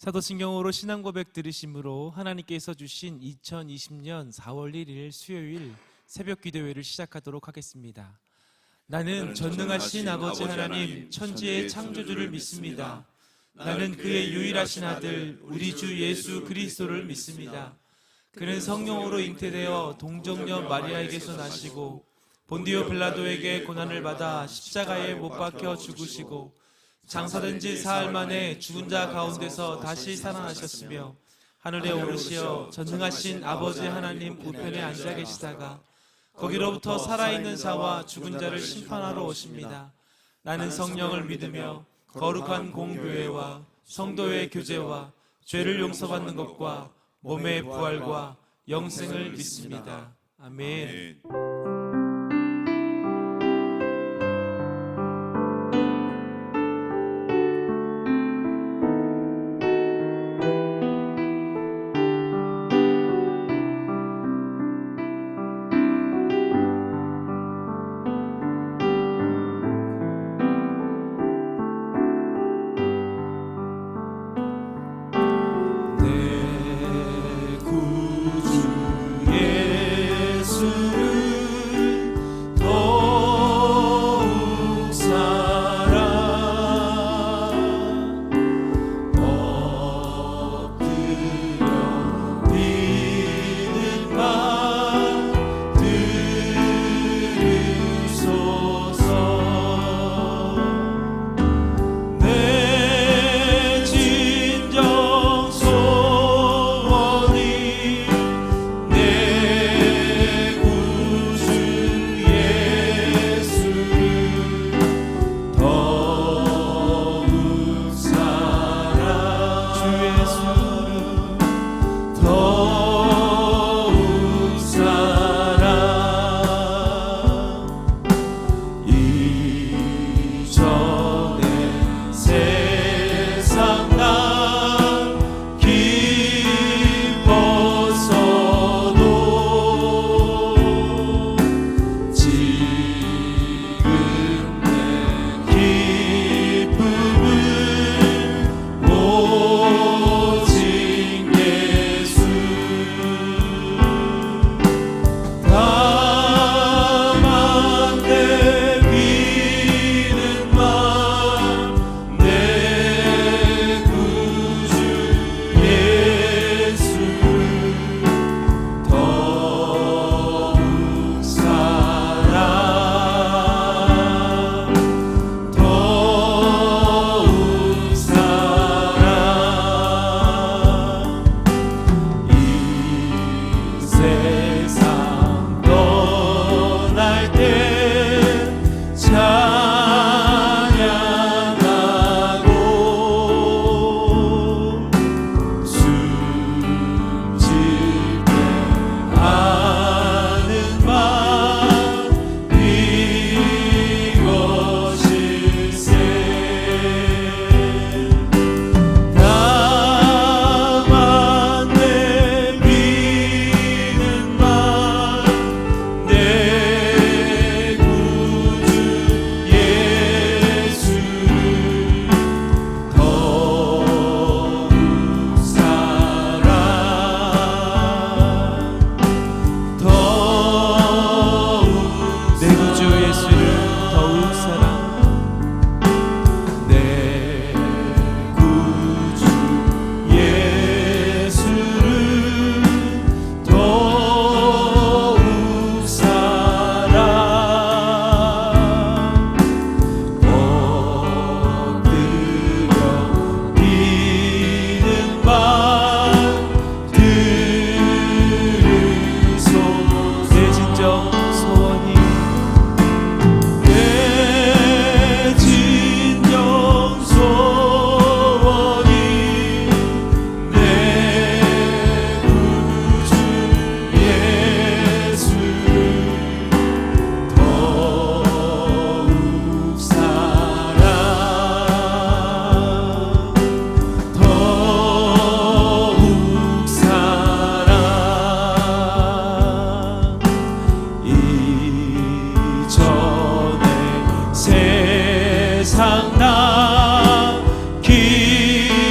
사도신경으로 신앙고백 들으심으로 하나님께서 주신 2020년 4월 1일 수요일 새벽 기도회를 시작하도록 하겠습니다. 나는 전능하신 아버지 하나님 천지의 창조주를 믿습니다. 나는 그의 유일하신 아들 우리 주 예수 그리스도를 믿습니다. 그는 성령으로 잉태되어 동정녀 마리아에게서 나시고 본디오 빌라도에게 고난을 받아 십자가에 못 박혀 죽으시고 장사된 지 사흘 만에 죽은 자 가운데서 다시 살아나셨으며 하늘에 오르시어 전능하신 아버지 하나님 우편에 앉아 계시다가 거기로부터 살아있는 자와 죽은 자를 심판하러 오십니다. 나는 성령을 믿으며 거룩한 공교회와 성도의 교제와 죄를 용서받는 것과 몸의 부활과 영생을 믿습니다. 아멘. 세상 다 기뻐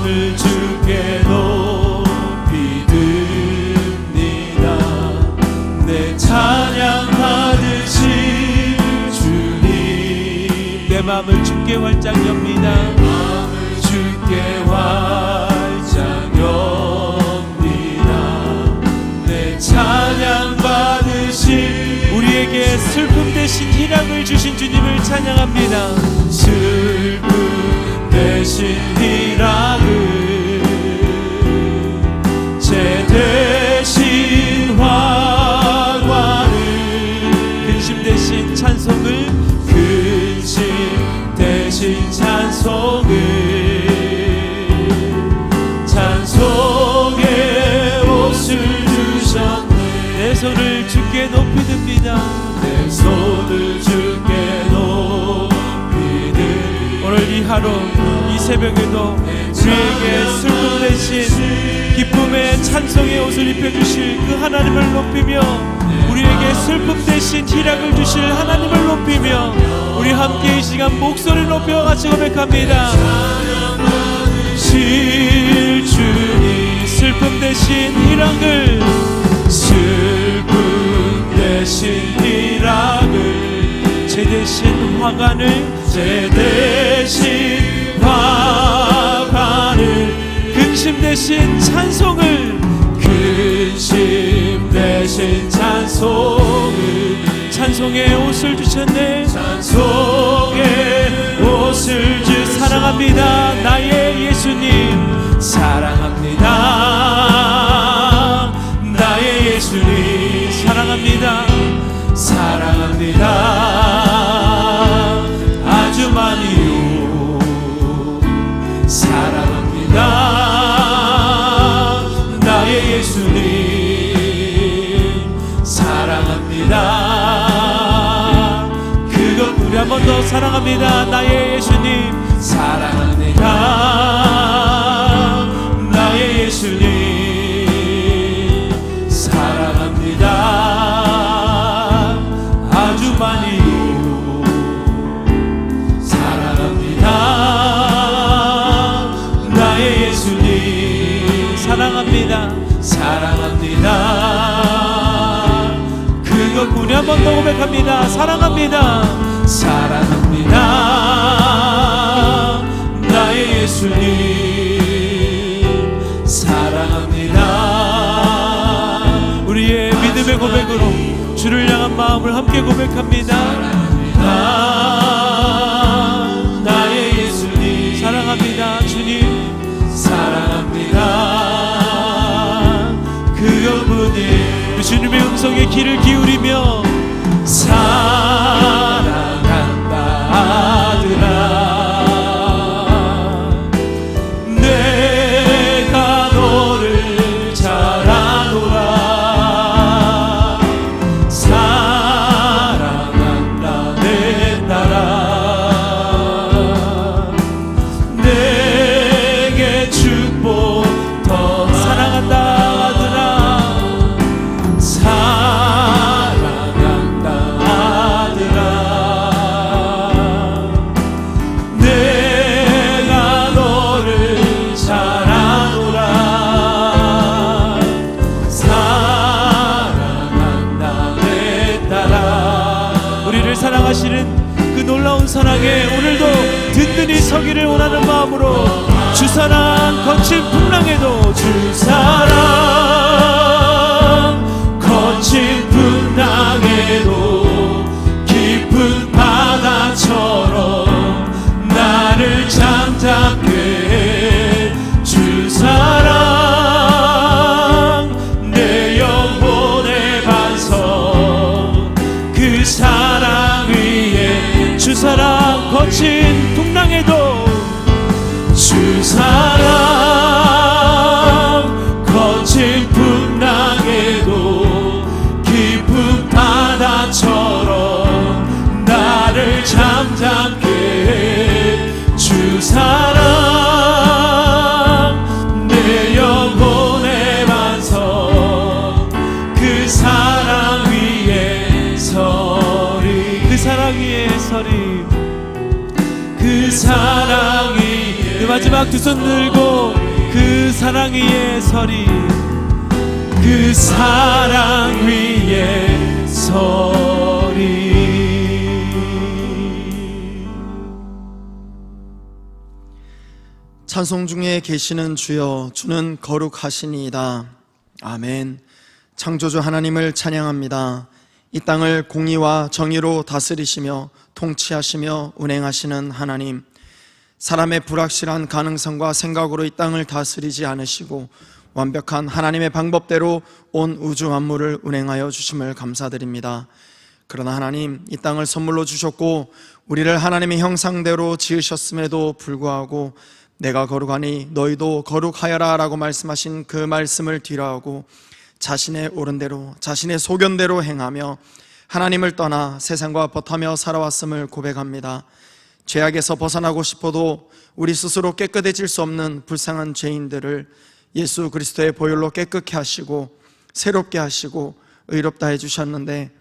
손을 주께 높이 듭니다. 내 찬양 받으실 주님, 내 마음을 주께 활짝 엽니다. 마음을 주께 활짝 엽니다. 내 찬양 받으실 우리에게 슬픔 대신 희락을 주신 주님을 찬양합니다. 슬픔 대신 희락을, 죄 대신 환화를, 근심 대신 찬송을, 근심 대신 찬송을, 찬송의 옷을 주셨네. 내 손을 주께 높이 듭니다. 내 손을 주께 높이 듭니다. 오늘 이 하루 이 새벽에도 우리에게 슬픔 대신 기쁨의 찬송의 옷을 입혀주실 그 하나님을 높이며, 우리에게 슬픔 대신 희락을 주실 하나님을 높이며, 우리 함께 이 시간 목소리를 높여 같이 고백합니다. 실 주님, 슬픔 대신 희락을, 슬픔 대신 희락을, 죄 대신 화관을, 죄 대신 화관을, 근심 대신 찬송을, 근심 대신 찬송을, 찬송의 옷을 주셨네. 찬송의 옷을 주 사랑합니다 나의 예수님, 사랑합니다 나의 예수님, 사랑합니다. 사랑합니다 아주 많이요, 사랑합니다 나의 예수님, 사랑합니다. 그것 우리 한 번 더 사랑합니다 나의 예수님, 사랑합니다 나의 예수님, 사랑합니다 아주 많이요, 사랑합니다 나의 예수님, 사랑합니다. 사랑합니다. 그것 우리 한 번 더 고백합니다. 사랑합니다. 사랑합니다 나의 예수님, 사랑합니다. 우리의 믿음의 고백으로 주를 향한 마음을 함께 고백합니다. 나의 예수님, 사랑합니다 주님, 사랑합니다. 그것뿐이 주님의 음성에 귀를 기울이며 사랑한다 아들아, 내가 너를 잘 아노라. 사랑한다 내 딸아, 내게 축복 더 사랑한다 아들아, 사랑한다 아들아, 내가 너를 잘 아노라. 사랑한다 내 딸아. 우리를 사랑하시는 그 놀라운 사랑에 오늘도 든든히 서기를 원하는 마음으로 주 사랑 거친 풍랑에도 주 사랑 거친 풍랑에도 깊은 바다처럼 나를 잠잠케 해. 주 사랑 내 영혼의 반석, 그 사랑 위에 주 사랑 거친 풍랑에도 주 사랑 마지막 두 손 들고 그 사랑 위에 서리, 그 사랑 위에 서리. 찬송 중에 계시는 주여, 주는 거룩하시니이다. 아멘. 창조주 하나님을 찬양합니다. 이 땅을 공의와 정의로 다스리시며 통치하시며 운행하시는 하나님, 사람의 불확실한 가능성과 생각으로 이 땅을 다스리지 않으시고 완벽한 하나님의 방법대로 온 우주 만물을 운행하여 주심을 감사드립니다. 그러나 하나님, 이 땅을 선물로 주셨고 우리를 하나님의 형상대로 지으셨음에도 불구하고 내가 거룩하니 너희도 거룩하여라 라고 말씀하신 그 말씀을 뒤로하고 자신의 옳은 대로, 자신의 소견대로 행하며 하나님을 떠나 세상과 벗하며 살아왔음을 고백합니다. 죄악에서 벗어나고 싶어도 우리 스스로 깨끗해질 수 없는 불쌍한 죄인들을 예수 그리스도의 보혈로 깨끗게 하시고 새롭게 하시고 의롭다 해주셨는데,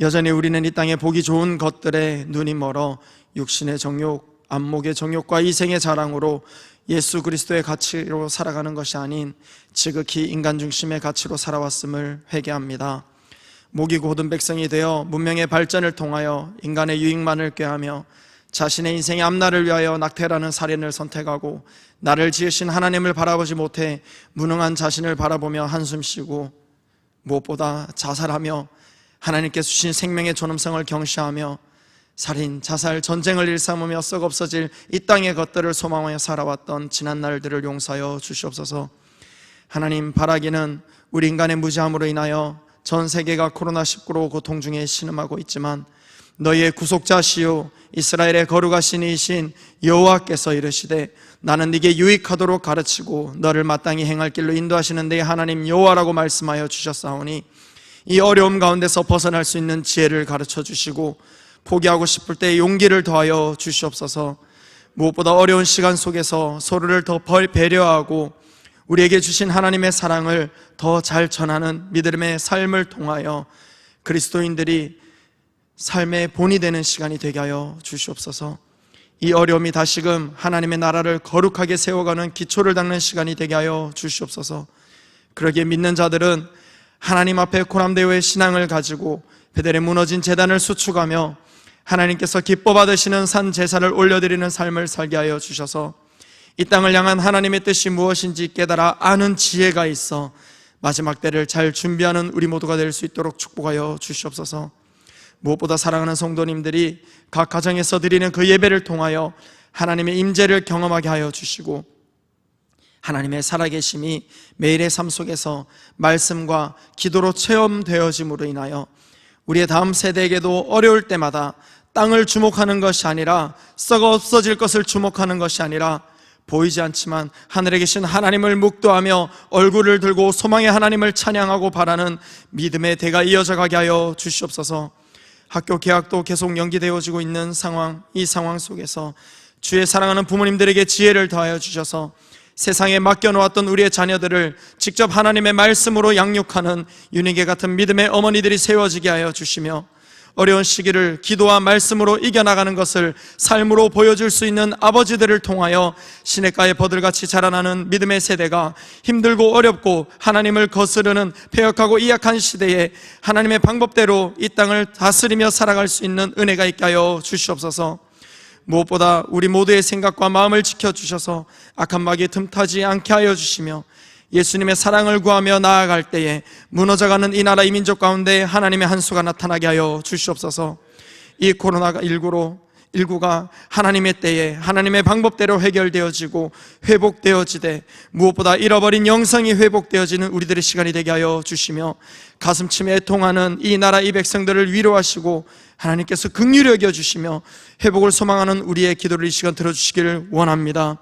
여전히 우리는 이 땅에 보기 좋은 것들에 눈이 멀어 육신의 정욕, 안목의 정욕과 이생의 자랑으로 예수 그리스도의 가치로 살아가는 것이 아닌 지극히 인간 중심의 가치로 살아왔음을 회개합니다. 목이 곧은 백성이 되어 문명의 발전을 통하여 인간의 유익만을 꾀하며 자신의 인생의 앞날을 위하여 낙태라는 살인을 선택하고 나를 지으신 하나님을 바라보지 못해 무능한 자신을 바라보며 한숨 쉬고 무엇보다 자살하며 하나님께서 주신 생명의 존엄성을 경시하며 살인, 자살, 전쟁을 일삼으며 썩 없어질 이 땅의 것들을 소망하여 살아왔던 지난 날들을 용서하여 주시옵소서. 하나님, 바라기는 우리 인간의 무지함으로 인하여 전 세계가 코로나19로 고통 중에 신음하고 있지만 너희의 구속자시요 이스라엘의 거룩하신 이신 여호와께서 이르시되 나는 네게 유익하도록 가르치고 너를 마땅히 행할 길로 인도하시는 네 하나님 여호와라고 말씀하여 주셨사오니 이 어려움 가운데서 벗어날 수 있는 지혜를 가르쳐 주시고 포기하고 싶을 때 용기를 더하여 주시옵소서. 무엇보다 어려운 시간 속에서 서로를 더 배려하고 우리에게 주신 하나님의 사랑을 더 잘 전하는 믿음의 삶을 통하여 그리스도인들이 삶의 본이 되는 시간이 되게 하여 주시옵소서. 이 어려움이 다시금 하나님의 나라를 거룩하게 세워가는 기초를 닦는 시간이 되게 하여 주시옵소서. 그러기에 믿는 자들은 하나님 앞에 코람데오의 신앙을 가지고 베델에 무너진 제단을 수축하며 하나님께서 기뻐 받으시는 산 제사를 올려드리는 삶을 살게 하여 주셔서 이 땅을 향한 하나님의 뜻이 무엇인지 깨달아 아는 지혜가 있어 마지막 때를 잘 준비하는 우리 모두가 될 수 있도록 축복하여 주시옵소서. 무엇보다 사랑하는 성도님들이 각 가정에서 드리는 그 예배를 통하여 하나님의 임재를 경험하게 하여 주시고 하나님의 살아계심이 매일의 삶 속에서 말씀과 기도로 체험되어짐으로 인하여 우리의 다음 세대에게도 어려울 때마다 땅을 주목하는 것이 아니라 썩어 없어질 것을 주목하는 것이 아니라 보이지 않지만 하늘에 계신 하나님을 묵도하며 얼굴을 들고 소망의 하나님을 찬양하고 바라는 믿음의 대가 이어져 가게 하여 주시옵소서. 학교 개학도 계속 연기되어지고 있는 상황, 이 상황 속에서 주의 사랑하는 부모님들에게 지혜를 더하여 주셔서 세상에 맡겨놓았던 우리의 자녀들을 직접 하나님의 말씀으로 양육하는 유니게 같은 믿음의 어머니들이 세워지게 하여 주시며 어려운 시기를 기도와 말씀으로 이겨나가는 것을 삶으로 보여줄 수 있는 아버지들을 통하여 시냇가의 버들같이 자라나는 믿음의 세대가 힘들고 어렵고 하나님을 거스르는 패역하고 이약한 시대에 하나님의 방법대로 이 땅을 다스리며 살아갈 수 있는 은혜가 있게 하여 주시옵소서. 무엇보다 우리 모두의 생각과 마음을 지켜주셔서 악한 마귀에 틈타지 않게 하여 주시며 예수님의 사랑을 구하며 나아갈 때에 무너져가는 이 나라 이 민족 가운데 하나님의 한 수가 나타나게 하여 주시옵소서. 이 코로나19가 하나님의 때에 하나님의 방법대로 해결되어지고 회복되어지되 무엇보다 잃어버린 영성이 회복되어지는 우리들의 시간이 되게 하여 주시며 가슴침에 애통하는 이 나라 이 백성들을 위로하시고 하나님께서 긍휼히 여겨주시며 회복을 소망하는 우리의 기도를 이 시간 들어주시기를 원합니다.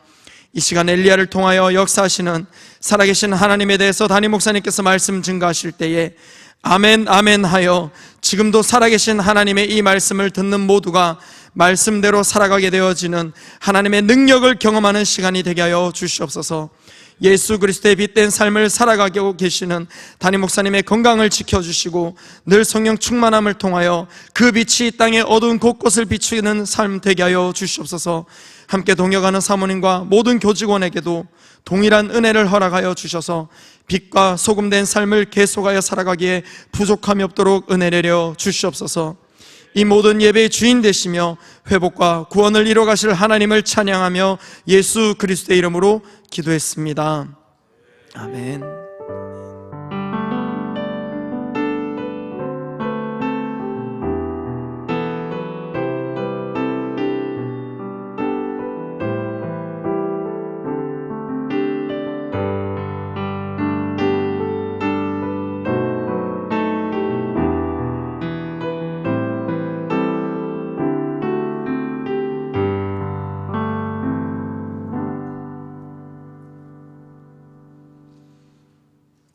이 시간 엘리야를 통하여 역사하시는 살아계신 하나님에 대해서 담임 목사님께서 말씀 증거하실 때에 아멘 아멘 하여 지금도 살아계신 하나님의 이 말씀을 듣는 모두가 말씀대로 살아가게 되어지는 하나님의 능력을 경험하는 시간이 되게 하여 주시옵소서. 예수 그리스도의 빛된 삶을 살아가고 계시는 담임 목사님의 건강을 지켜주시고 늘 성령 충만함을 통하여 그 빛이 땅의 어두운 곳곳을 비추는 삶 되게 하여 주시옵소서. 함께 동역하는 사모님과 모든 교직원에게도 동일한 은혜를 허락하여 주셔서 빛과 소금된 삶을 계속하여 살아가기에 부족함이 없도록 은혜 내려 주시옵소서. 이 모든 예배의 주인 되시며 회복과 구원을 이루어가실 하나님을 찬양하며 예수 그리스도의 이름으로 기도했습니다. 아멘.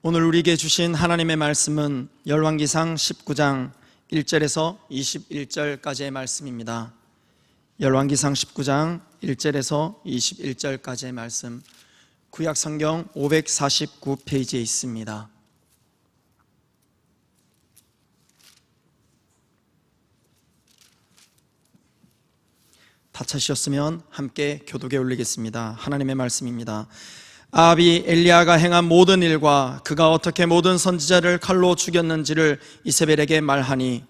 오늘 우리에게 주신 하나님의 말씀은 열왕기상 19장 1절에서 21절까지의 말씀입니다. 열왕기상 19장 1절에서 21절까지의 말씀, 구약성경 549페이지에 있습니다. 다 찾으셨으면 함께 교독에 올리겠습니다. 하나님의 말씀입니다. 아합이 엘리야가 행한 모든 일과 그가 어떻게 모든 선지자를 칼로 죽였는지를 이세벨에게 말하니,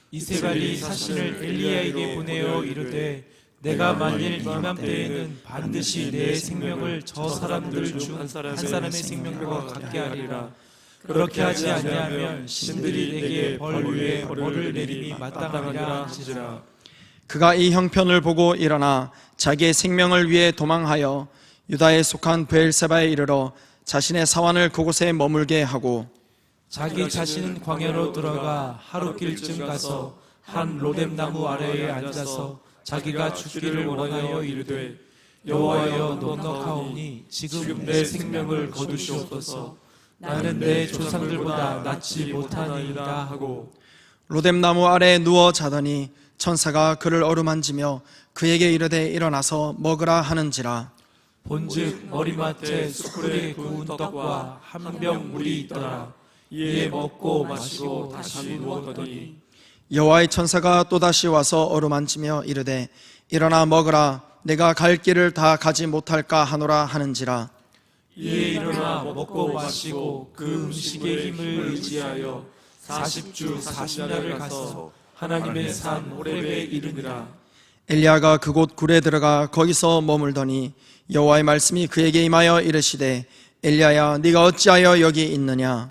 이세벨이 사신을 엘리야에게 보내어 이르되 내가 만일 이맘때에는 반드시 내 생명을 저 사람들 중 한 사람의 생명과 같게 하리라. 그렇게 하지 아니하면 신들이 내게 벌 위에 벌을 내림이 마땅하리라 하시니라. 그가 이 형편을 보고 일어나 자기의 생명을 위해 도망하여 유다에 속한 브엘세바에 이르러 자신의 사환을 그곳에 머물게 하고, 자기 자신은 광야로 들어가 하루길쯤 가서 한 로뎀나무 아래에 앉아서 자기가 죽기를 원하여 이르되 여호와여 넉넉하오니 지금 내 생명을 거두시옵소서. 나는 내 조상들보다 낫지 못하니이다 하고 로뎀나무 아래에 누워 자더니 천사가 그를 어루만지며 그에게 이르되 일어나서 먹으라 하는지라. 본즉 머리맡에 숯불에 구운 떡과 한 병 물이 있더라. 이에 먹고 마시고 다시 누웠더니 여호와의 천사가 또다시 와서 어루만지며 이르되 일어나 먹으라. 내가 갈 길을 다 가지 못할까 하노라 하는지라. 이에 일어나 먹고 마시고 그 음식의 힘을 의지하여 40주 40날을 가서 하나님의 산 호렙에 이르니라. 엘리야가 그곳 굴에 들어가 거기서 머물더니 여호와의 말씀이 그에게 임하여 이르시되 엘리야야 네가 어찌하여 여기 있느냐.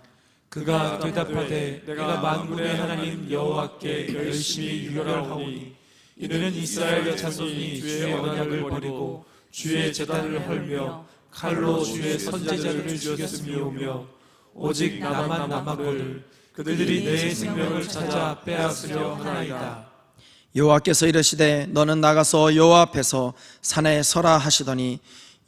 그가 대답하되 내가 만군의 하나님 여호와께 열심히 유별하오니 이는 이스라엘 자손이 주의 언약을 버리고 주의 제단을 헐며 칼로 주의 선지자를 죽였음이오며 오직 나만 남았거늘 그들이 내 생명을 찾아 빼앗으려 하나이다. 여호와께서 이르시되 너는 나가서 여호와 앞에서 산에 서라 하시더니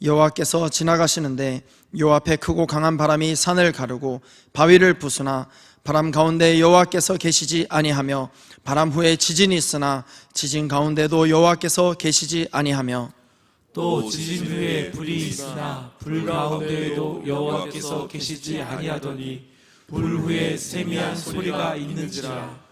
여호와께서 지나가시는데 여호와 앞에 크고 강한 바람이 산을 가르고 바위를 부수나 바람 가운데 여호와께서 계시지 아니하며 바람 후에 지진이 있으나 지진 가운데도 여호와께서 계시지 아니하며 또 지진 후에 불이 있으나 불 가운데에도 여호와께서 계시지 아니하더니 불 후에 세미한 소리가 있는지라.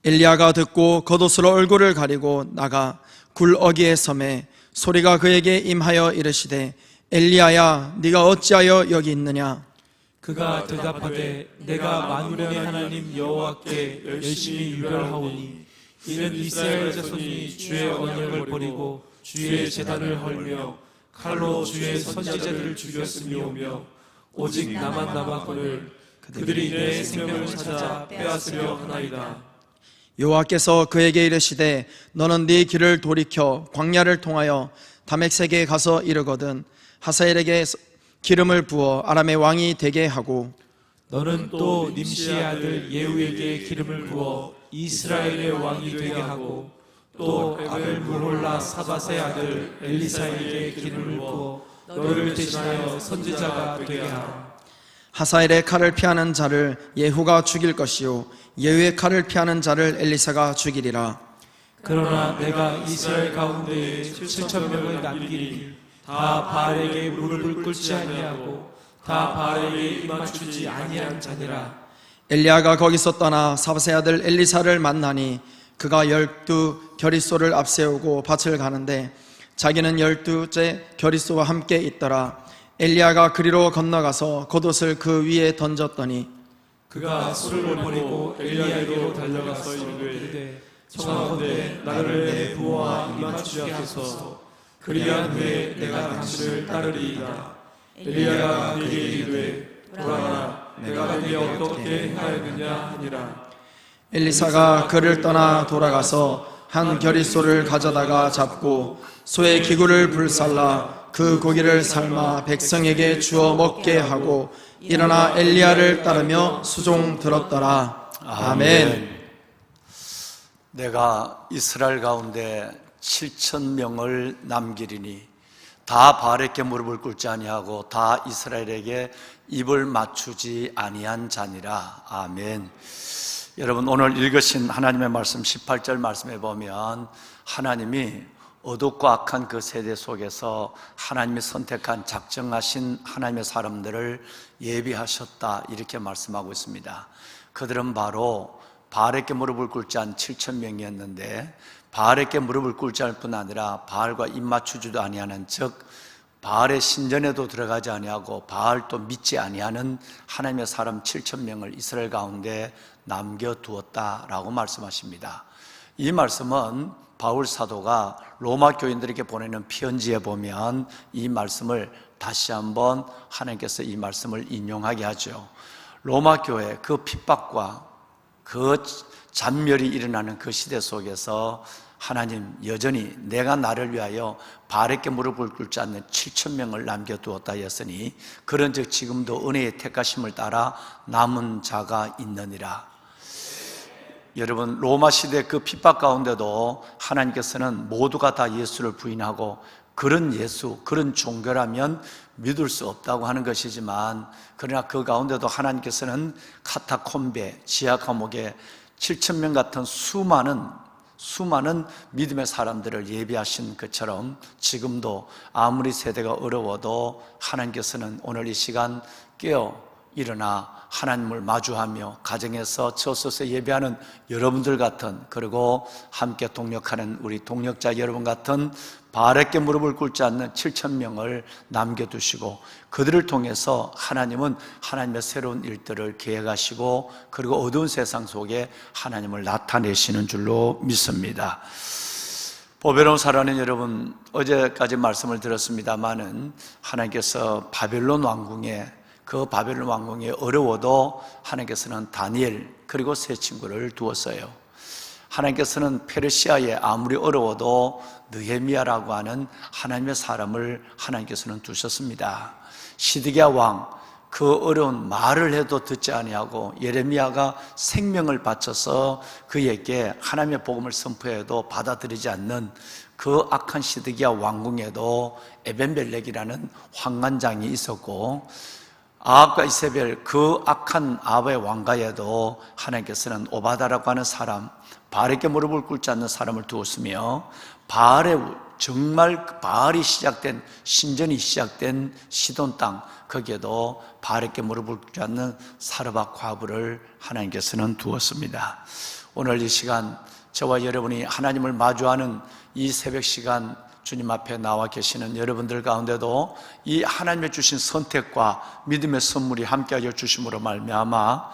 엘리야가 듣고 겉옷으로 얼굴을 가리고 나가 굴 어귀에 섬에 소리가 그에게 임하여 이르시되 엘리야야 네가 어찌하여 여기 있느냐. 그가 대답하되 내가 만군의 하나님 여호와께 열심히 유별하오니 이는 이스라엘 자손이 주의 언약을 버리고 주의 제단을 헐며 칼로 주의 선지자들을 죽였음이오며 오직 나만 남았거늘 그들이 내 생명을 찾아 빼앗으려 하나이다. 여호와께서 그에게 이르시되 너는 네 길을 돌이켜 광야를 통하여 다메섹에 가서 이르거든 하사엘에게 기름을 부어 아람의 왕이 되게 하고 너는 또 님시의 아들 예후에게 기름을 부어 이스라엘의 왕이 되게 하고 또 아벨무홀라 사밧의 아들 엘리사에게 기름을 부어 너를 대신하여 선지자가 되게 하라. 하사엘의 칼을 피하는 자를 예후가 죽일 것이요 예후의 칼을 피하는 자를 엘리사가 죽이리라. 그러나 내가 이스라엘 가운데에 7,000명을 남기니 다 바알에게 무릎을 꿇지 아니하고 다 바알에게 입맞추지 아니한 자니라. 엘리야가 거기서 떠나 사밧의 아들 엘리사를 만나니 그가 12 겨릿소를 앞세우고 밭을 가는데 자기는 12째 결의소와 함께 있더라. 엘리야가 그리로 건너가서 겉옷을 그 위에 던졌더니 그가 술을 버리고 엘리야에게로 달려가서 이르되 청하건대 나를 내 부모와 입맞추게 하소서. 그리한 후에 내가 당신을 따르리이다. 엘리야가 그에게 이르되 돌아가라. 내가 네게 어떻게 행하였느냐 하니라. 엘리사가 그를 떠나 돌아가서 한 결의소를 가져다가 잡고 소의 기구를 불살라 그 고기를 삶아 백성에게 주어 먹게 하고 일어나 엘리야를 따르며 수종 들었더라. 아멘. 내가 이스라엘 가운데 7,000명을 남기리니 다 바알에게 무릎을 꿇지 아니하고 다 이스라엘에게 입을 맞추지 아니한 자니라. 아멘. 여러분, 오늘 읽으신 하나님의 말씀 18절 말씀에 보면 하나님이 어둡고 악한 그 세대 속에서 하나님이 선택한 작정하신 하나님의 사람들을 예비하셨다, 이렇게 말씀하고 있습니다. 그들은 바로 바알에게 무릎을 꿇지 않은 7,000명이었는데 바알에게 무릎을 꿇지 않을 뿐 아니라 바알과 입맞추지도 아니하는, 즉 바알의 신전에도 들어가지 아니하고 바알도 믿지 아니하는 하나님의 사람 7,000명을 이스라엘 가운데 남겨두었다라고 말씀하십니다. 이 말씀은 바울 사도가 로마 교인들에게 보내는 편지에 보면 이 말씀을 다시 한번 하나님께서 이 말씀을 인용하게 하죠. 로마 교회 그 핍박과 그 잔멸이 일어나는 그 시대 속에서 하나님 여전히 내가 나를 위하여 바알에게 무릎을 꿇지 않는 7,000명을 남겨두었다 했으니 그런즉 지금도 은혜의 택하심을 따라 남은 자가 있느니라. 여러분, 로마 시대 그 핍박 가운데도 하나님께서는 모두가 다 예수를 부인하고 그런 예수, 그런 종교라면 믿을 수 없다고 하는 것이지만, 그러나 그 가운데도 하나님께서는 카타콤베, 지하 감옥에 7,000명 같은 수많은 믿음의 사람들을 예비하신 것처럼 지금도 아무리 세대가 어려워도 하나님께서는 오늘 이 시간 깨어 일어나 하나님을 마주하며 가정에서 저소서 예배하는 여러분들 같은, 그리고 함께 동력하는 우리 동력자 여러분 같은 바알에게 무릎을 꿇지 않는 7,000명을 남겨두시고 그들을 통해서 하나님은 하나님의 새로운 일들을 계획하시고 그리고 어두운 세상 속에 하나님을 나타내시는 줄로 믿습니다. 보배로운 사랑하는 여러분, 어제까지 말씀을 들었습니다마는 하나님께서 바벨론 왕궁에, 그 바벨론 왕궁이 어려워도 하나님께서는 다니엘 그리고 세 친구를 두었어요. 하나님께서는 페르시아에 아무리 어려워도 느헤미야라고 하는 하나님의 사람을 하나님께서는 두셨습니다. 시드기야 왕, 그 어려운 말을 해도 듣지 아니하고 예레미야가 생명을 바쳐서 그에게 하나님의 복음을 선포해도 받아들이지 않는 그 악한 시드기야 왕궁에도 에벤벨렉이라는 환관장이 있었고, 아합과 이세벨 그 악한 아합의 왕가에도 하나님께서는 오바다라고 하는 사람, 바알에게 무릎을 꿇지 않는 사람을 두었으며, 정말 바알이 시작된, 신전이 시작된 시돈 땅, 거기에도 바알에게 무릎을 꿇지 않는 사르밧 과부를 하나님께서는 두었습니다. 오늘 이 시간 저와 여러분이 하나님을 마주하는 이 새벽 시간 주님 앞에 나와 계시는 여러분들 가운데도 이 하나님의 주신 선택과 믿음의 선물이 함께하여 주심으로 말미암아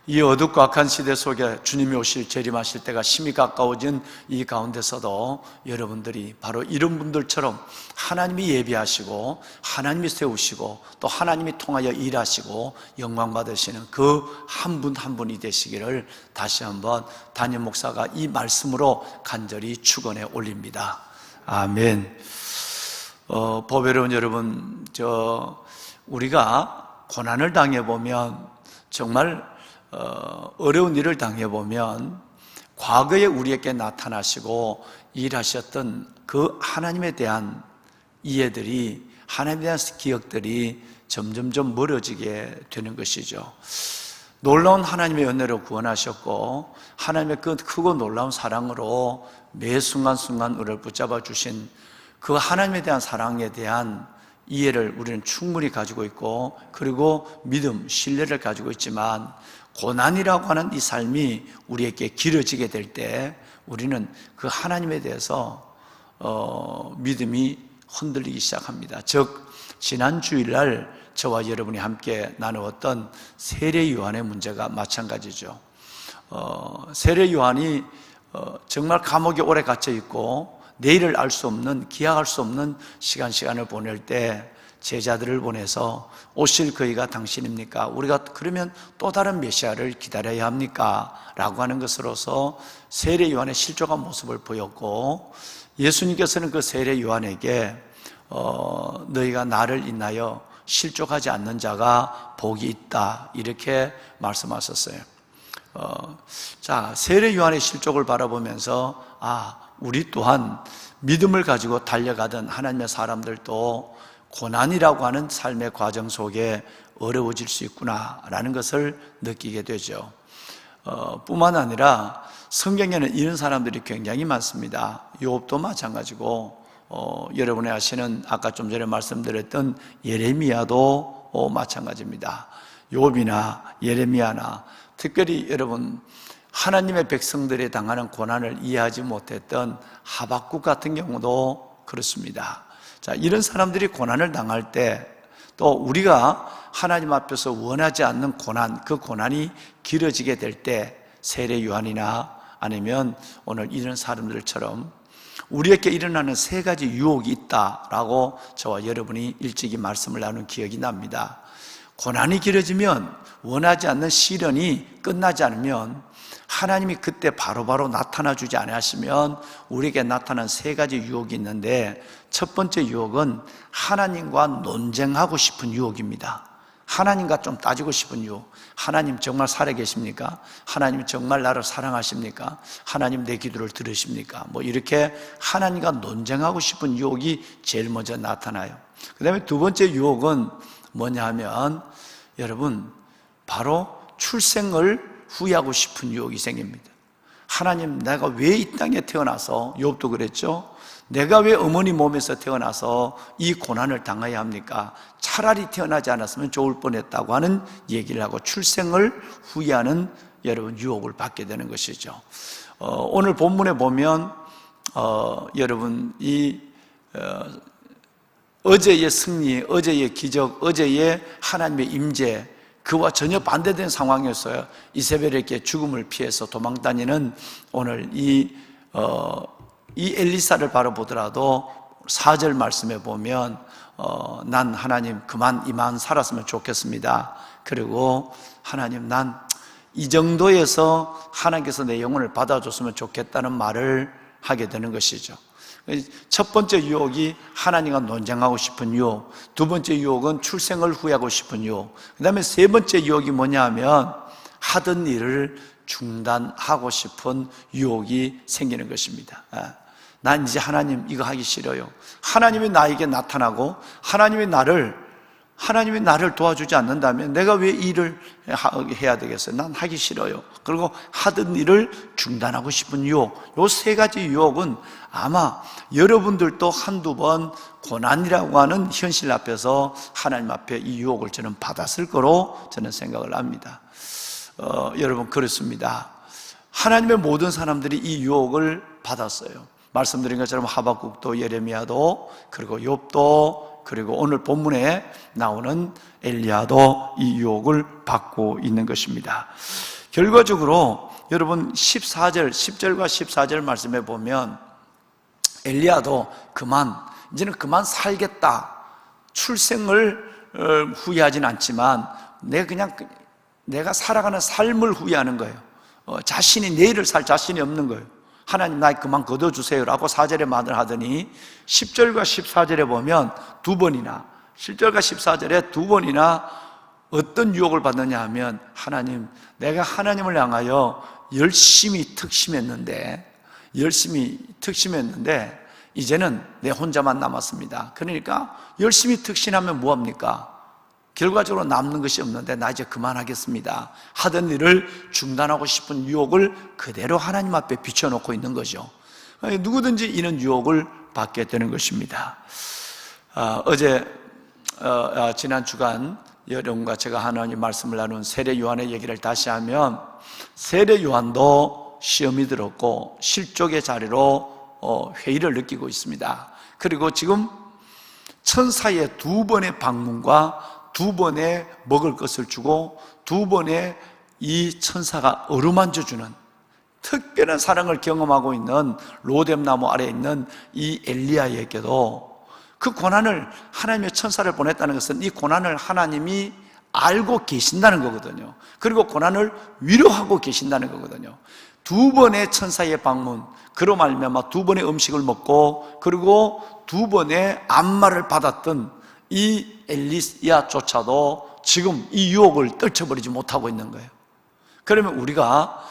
이 어둡고 악한 시대 속에 주님이 오실 재림하실 때가 심히 가까워진 이 가운데서도 여러분들이 바로 이런 분들처럼 하나님이 예비하시고 하나님이 세우시고 또 하나님이 통하여 일하시고 영광 받으시는 그 한 분 한 분이 되시기를 다시 한번 담임 목사가 이 말씀으로 간절히 축원해 올립니다. 아멘. 보배로운 여러분, 우리가 고난을 당해보면, 정말 어려운 일을 당해보면 과거에 우리에게 나타나시고 일하셨던 그 하나님에 대한 이해들이, 하나님에 대한 기억들이 점점점 멀어지게 되는 것이죠. 놀라운 하나님의 은혜로 구원하셨고 하나님의 그 크고 놀라운 사랑으로 매 순간순간 우리를 붙잡아 주신 그 하나님에 대한 사랑에 대한 이해를 우리는 충분히 가지고 있고, 그리고 믿음, 신뢰를 가지고 있지만 고난이라고 하는 이 삶이 우리에게 길어지게 될 때 우리는 그 하나님에 대해서 믿음이 흔들리기 시작합니다. 즉 지난 주일날 저와 여러분이 함께 나누었던 세례 요한의 문제가 마찬가지죠. 세례 요한이 정말 감옥에 오래 갇혀 있고 내일을 알 수 없는, 기약할 수 없는 시간을 보낼 때 제자들을 보내서 오실 그이가 당신입니까? 우리가 그러면 또 다른 메시아를 기다려야 합니까? 라고 하는 것으로서 세례 요한의 실족한 모습을 보였고, 예수님께서는 그 세례 요한에게 너희가 나를 인하여 실족하지 않는 자가 복이 있다, 이렇게 말씀하셨어요. 자, 세례 요한의 실족을 바라보면서 우리 또한 믿음을 가지고 달려가던 하나님의 사람들도 고난이라고 하는 삶의 과정 속에 어려워질 수 있구나라는 것을 느끼게 되죠. 뿐만 아니라 성경에는 이런 사람들이 굉장히 많습니다. 욥도 마찬가지고, 여러분이 아시는 아까 좀 전에 말씀드렸던 예레미야도 마찬가지입니다. 욥이나 예레미야나, 특별히 여러분 하나님의 백성들이 당하는 고난을 이해하지 못했던 하박국 같은 경우도 그렇습니다. 자, 이런 사람들이 고난을 당할 때, 또 우리가 하나님 앞에서 원하지 않는 고난, 그 고난이 길어지게 될 때 세례 요한이나 아니면 오늘 이런 사람들처럼 우리에게 일어나는 세 가지 유혹이 있다라고 저와 여러분이 일찍이 말씀을 나눈 기억이 납니다. 고난이 길어지면, 원하지 않는 시련이 끝나지 않으면 하나님이 그때 바로바로 나타나 주지 않으시면 우리에게 나타난 세 가지 유혹이 있는데, 첫 번째 유혹은 하나님과 논쟁하고 싶은 유혹입니다. 하나님과 좀 따지고 싶은 유혹. 하나님 정말 살아계십니까? 하나님 정말 나를 사랑하십니까? 하나님 내 기도를 들으십니까? 이렇게 하나님과 논쟁하고 싶은 유혹이 제일 먼저 나타나요. 그 다음에 두 번째 유혹은 뭐냐 하면, 여러분, 바로 출생을 후회하고 싶은 유혹이 생깁니다. 하나님, 내가 왜 이 땅에 태어나서, 욥도 그랬죠? 내가 왜 어머니 몸에서 태어나서 이 고난을 당해야 합니까? 차라리 태어나지 않았으면 좋을 뻔했다고 하는 얘기를 하고 출생을 후회하는 여러분 유혹을 받게 되는 것이죠. 오늘 본문에 보면 여러분 어제의 승리, 어제의 기적, 어제의 하나님의 임재, 그와 전혀 반대된 상황이었어요. 이세벨에게 죽음을 피해서 도망다니는 오늘 이 엘리사를 바라보더라도 4절 말씀에 보면 난 하나님 그만 이만 살았으면 좋겠습니다. 그리고 하나님, 난 이 정도에서 하나님께서 내 영혼을 받아줬으면 좋겠다는 말을 하게 되는 것이죠. 첫 번째 유혹이 하나님과 논쟁하고 싶은 유혹, 두 번째 유혹은 출생을 후회하고 싶은 유혹, 그 다음에 세 번째 유혹이 뭐냐 하면 하던 일을 중단하고 싶은 유혹이 생기는 것입니다. 난 이제 하나님 이거 하기 싫어요. 하나님이 나에게 나타나고 하나님이 나를 도와주지 않는다면 내가 왜 일을 해야 되겠어요? 난 하기 싫어요. 그리고 하던 일을 중단하고 싶은 유혹, 이 세 가지 유혹은 아마 여러분들도 한두 번 고난이라고 하는 현실 앞에서 하나님 앞에 이 유혹을 저는 받았을 거로 저는 생각을 합니다. 여러분, 그렇습니다. 하나님의 모든 사람들이 이 유혹을 받았어요. 말씀드린 것처럼 하박국도, 예레미야도, 그리고 욥도, 그리고 오늘 본문에 나오는 엘리야도 이 유혹을 받고 있는 것입니다. 결과적으로 여러분 10절과 14절 말씀에 보면 엘리야도 이제는 그만 살겠다, 출생을 후회하진 않지만 내가 살아가는 삶을 후회하는 거예요. 자신이 내일을 살 자신이 없는 거예요. 하나님, 나 그만 거둬주세요 라고 4절에 말을 하더니 10절과 14절에 보면 10절과 14절에 두 번이나 어떤 유혹을 받느냐 하면, 하나님, 내가 하나님을 향하여 열심히 특심했는데 이제는 내 혼자만 남았습니다. 그러니까 열심히 특신하면 뭐합니까? 결과적으로 남는 것이 없는데 나 이제 그만하겠습니다 하던 일을 중단하고 싶은 유혹을 그대로 하나님 앞에 비춰놓고 있는 거죠. 누구든지 이런 유혹을 받게 되는 것입니다. 지난 주간 여러분과 제가 하나님 말씀을 나눈 세례 요한의 얘기를 다시 하면, 세례 요한도 시험이 들었고 실족의 자리로 회의를 느끼고 있습니다. 그리고 지금 천사의 2번의 방문과 2번의 먹을 것을 주고 2번의 이 천사가 어루만져주는 특별한 사랑을 경험하고 있는 로뎀나무 아래에 있는 이 엘리야에게도 그 고난을, 하나님의 천사를 보냈다는 것은 이 고난을 하나님이 알고 계신다는 거거든요. 그리고 고난을 위로하고 계신다는 거거든요. 2번의 천사의 방문, 그로 말미암아 2번의 음식을 먹고 그리고 2번의 안마를 받았던 이 엘리야조차도 지금 이 유혹을 떨쳐버리지 못하고 있는 거예요. 그러면 우리가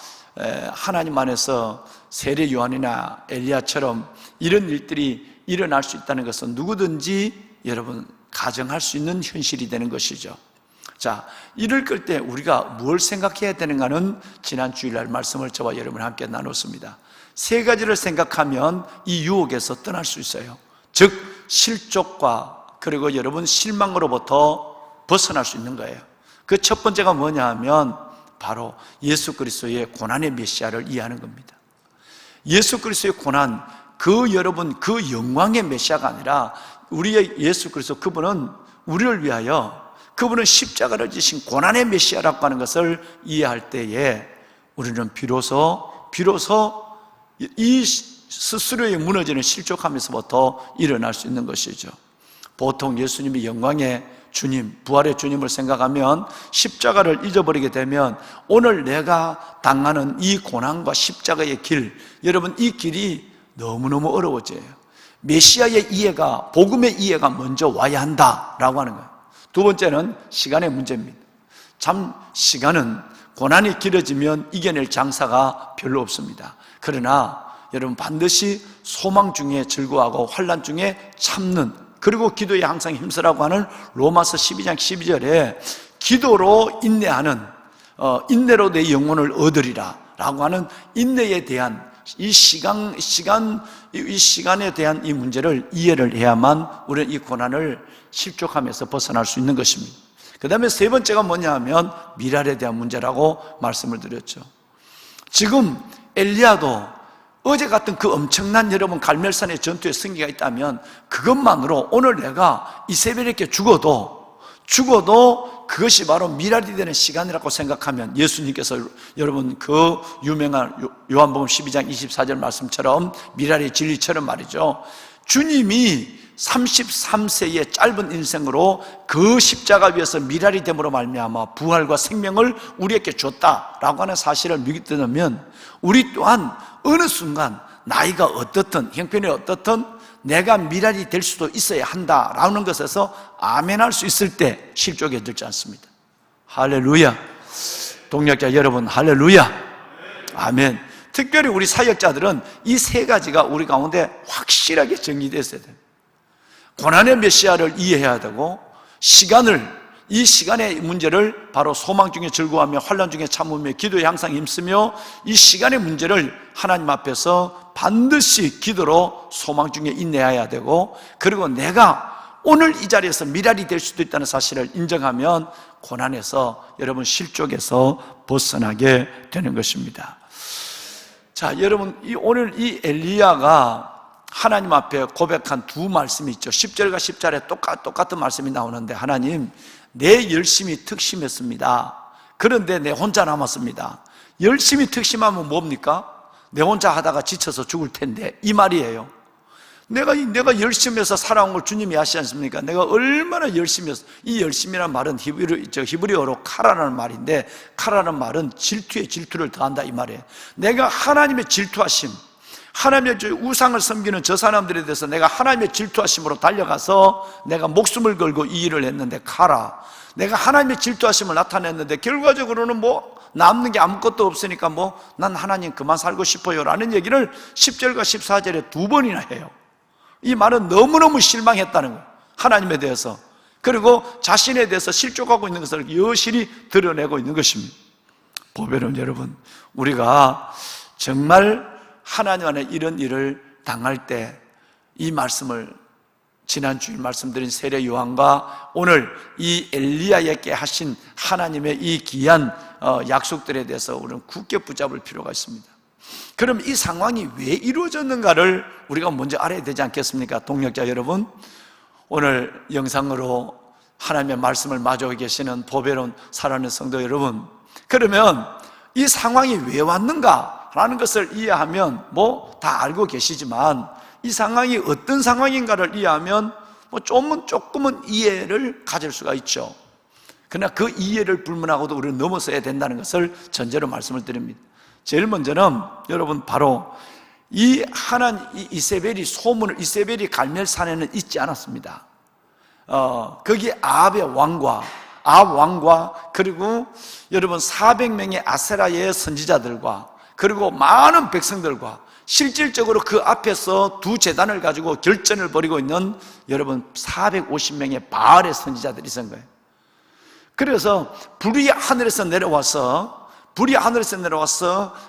하나님 안에서 세례 요한이나 엘리야처럼 이런 일들이 일어날 수 있다는 것은 누구든지 여러분 가정할 수 있는 현실이 되는 것이죠. 자, 이럴 때 우리가 뭘 생각해야 되는가는 지난 주일날 말씀을 저와 여러분 함께 나눴습니다. 3가지를 생각하면 이 유혹에서 떠날 수 있어요. 즉 실족과 그리고 여러분 실망으로부터 벗어날 수 있는 거예요. 그 첫 번째가 뭐냐 하면 바로 예수 그리스도의 고난의 메시아를 이해하는 겁니다. 예수 그리스도의 고난, 여러분 그 영광의 메시아가 아니라 우리의 예수 그리스도, 그분은 우리를 위하여, 그분은 십자가를 지신 고난의 메시아라고 하는 것을 이해할 때에 우리는 비로소 이 스스로의 무너지는 실족함에서부터 일어날 수 있는 것이죠. 보통 예수님이 영광의 주님, 부활의 주님을 생각하면 십자가를 잊어버리게 되면 오늘 내가 당하는 이 고난과 십자가의 길, 여러분 이 길이 너무너무 어려워져요. 메시아의 이해가, 복음의 이해가 먼저 와야 한다라고 하는 거예요. 2번째는 시간의 문제입니다. 참 시간은 고난이 길어지면 이겨낼 장사가 별로 없습니다. 그러나 여러분 반드시 소망 중에 즐거워하고 환난 중에 참는, 그리고 기도에 항상 힘쓰라고 하는 로마서 12장 12절에 기도로 인내하는, 인내로 내 영혼을 얻으리라 라고 하는 인내에 대한 이 시간에 대한 이 문제를 이해를 해야만 우리는 이 고난을 실족함에서 벗어날 수 있는 것입니다. 그 다음에 3번째가 뭐냐 하면 미랄에 대한 문제라고 말씀을 드렸죠. 지금 엘리야도 어제 같은 그 엄청난 여러분 갈멜산의 전투의 승리가 있다면 그것만으로 오늘 내가 이세벨에게 죽어도 그것이 바로 미랄이 되는 시간이라고 생각하면 예수님께서 여러분 그 유명한 요한복음 12장 24절 말씀처럼 미랄의 진리처럼 말이죠, 주님이 33세의 짧은 인생으로 그 십자가 위에서 미랄이 됨으로 말미암아 부활과 생명을 우리에게 줬다라고 하는 사실을 믿으면 우리 또한 어느 순간 나이가 어떻든 형편이 어떻든 내가 미랄이 될 수도 있어야 한다라는 것에서 아멘할 수 있을 때 실족에 들지 않습니다. 할렐루야. 동역자 여러분 할렐루야. 아멘. 특별히 우리 사역자들은 이 3가지가 우리 가운데 확실하게 정리되어 있어야 돼요. 고난의 메시아를 이해해야 되고, 이 시간의 문제를 바로 소망 중에 즐거워하며 환난 중에 참으며 기도에 항상 힘쓰며 이 시간의 문제를 하나님 앞에서 반드시 기도로 소망 중에 인내해야 되고, 그리고 내가 오늘 이 자리에서 미랄이 될 수도 있다는 사실을 인정하면 고난에서 여러분 실족에서 벗어나게 되는 것입니다. 자, 여러분 오늘 이 엘리야가 하나님 앞에 고백한 2 말씀이 있죠. 10절과 10절에 똑같은 말씀이 나오는데, 하나님 내 열심히 특심했습니다. 그런데 내 혼자 남았습니다. 열심히 특심하면 뭡니까? 내 혼자 하다가 지쳐서 죽을 텐데, 이 말이에요. 내가 열심히 해서 살아온 걸 주님이 아시지 않습니까? 내가 얼마나 열심히 해서, 이 열심이라는 말은 히브리어로 카라라는 말인데, 카라라는 말은 질투에 질투를 더한다 이 말이에요. 내가 하나님의 질투하심, 하나님의 우상을 섬기는 저 사람들에 대해서 내가 하나님의 질투하심으로 달려가서 내가 목숨을 걸고 이 일을 했는데, 카라, 내가 하나님의 질투하심을 나타냈는데 결과적으로는 남는 게 아무것도 없으니까 난 하나님 그만 살고 싶어요 라는 얘기를 10절과 14절에 2번이나 해요. 이 말은 너무너무 실망했다는 거예요, 하나님에 대해서. 그리고 자신에 대해서 실족하고 있는 것을 여실히 드러내고 있는 것입니다. 보배는 여러분, 우리가 정말 하나님 안에 이런 일을 당할 때 이 말씀을, 지난 주일 말씀드린 세례 요한과 오늘 이 엘리야에게 하신 하나님의 이 귀한 약속들에 대해서 우리는 굳게 붙잡을 필요가 있습니다. 그럼 이 상황이 왜 이루어졌는가를 우리가 먼저 알아야 되지 않겠습니까? 동역자 여러분, 오늘 영상으로 하나님의 말씀을 마주하고 계시는 보배로운 살아있는 성도 여러분, 그러면 이 상황이 왜 왔는가라는 것을 이해하면 뭐 다 알고 계시지만, 이 상황이 어떤 상황인가를 이해하면 뭐 조금은 이해를 가질 수가 있죠. 그러나 그 이해를 불문하고도 우리는 넘어서야 된다는 것을 전제로 말씀을 드립니다. 제일 먼저는 여러분, 바로 이 이세벨이 소문을, 이세벨이 갈멜산에는 있지 않았습니다. 거기 아합 왕과 그리고 여러분 400명의 아세라의 선지자들과 그리고 많은 백성들과 실질적으로 그 앞에서 두 재단을 가지고 결전을 벌이고 있는 여러분 450명의 바알의 선지자들이 있은 거예요. 그래서 불이 하늘에서 내려와서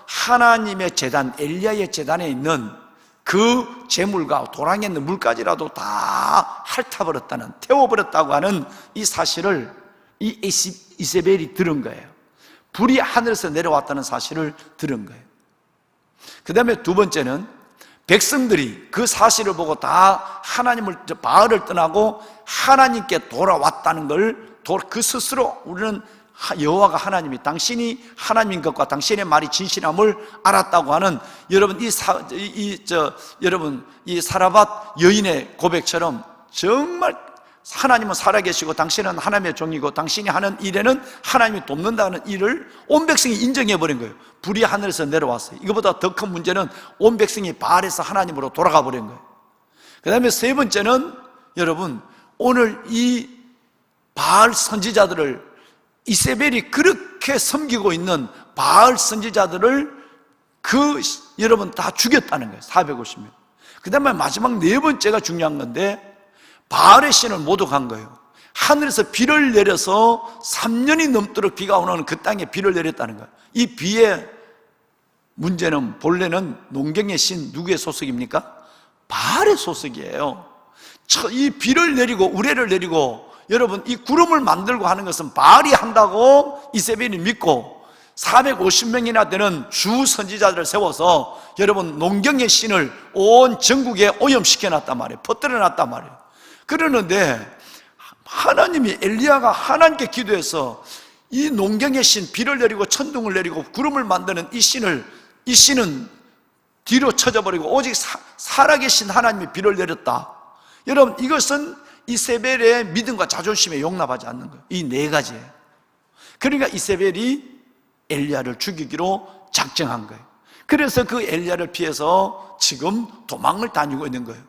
하나님의 재단, 엘리야의 재단에 있는 그 재물과 도랑에 있는 물까지라도 다 핥아버렸다는, 태워버렸다고 하는 이 사실을 이 이세벨이 들은 거예요. 불이 하늘에서 내려왔다는 사실을 들은 거예요. 그 다음에 두 번째는 백성들이 그 사실을 보고 다 바알을 떠나고 하나님께 돌아왔다는 걸 그 스스로 우리는 여호와가 하나님이, 당신이 하나님인 것과 당신의 말이 진실함을 알았다고 하는 여러분 이 사라밧 여인의 고백처럼 정말 하나님은 살아계시고 당신은 하나님의 종이고 당신이 하는 일에는 하나님이 돕는다는 일을 온 백성이 인정해버린 거예요. 불이 하늘에서 내려왔어요. 이거보다 더 큰 문제는 온 백성이 바알에서 하나님으로 돌아가 버린 거예요. 그 다음에 세 번째는 여러분, 오늘 이 바알 선지자들을, 이세벨이 그렇게 섬기고 있는 바알 선지자들을 여러분 다 죽였다는 거예요. 450명. 그 다음에 마지막 네 번째가 중요한 건데, 바알의 신을 모독한 거예요. 하늘에서 비를 내려서 3년이 넘도록 비가 오는 그 땅에 비를 내렸다는 거예요. 이 비의 문제는 본래는 농경의 신 누구의 소속입니까? 바알의 소속이에요. 이 비를 내리고 우레를 내리고 여러분 이 구름을 만들고 하는 것은 바알이 한다고 이세벨이 믿고 450명이나 되는 주 선지자들을 세워서 여러분 농경의 신을 온 전국에 오염시켜 놨단 말이에요. 퍼뜨려 놨단 말이에요. 그러는데 하나님이, 엘리야가 하나님께 기도해서 이 농경의 신, 비를 내리고 천둥을 내리고 구름을 만드는 이 신은 뒤로 쳐져버리고 오직 살아계신 하나님이 비를 내렸다. 여러분, 이것은 이세벨의 믿음과 자존심에 용납하지 않는 거예요. 이 네 가지예요. 그러니까 이세벨이 엘리야를 죽이기로 작정한 거예요. 그래서 그 엘리야를 피해서 지금 도망을 다니고 있는 거예요.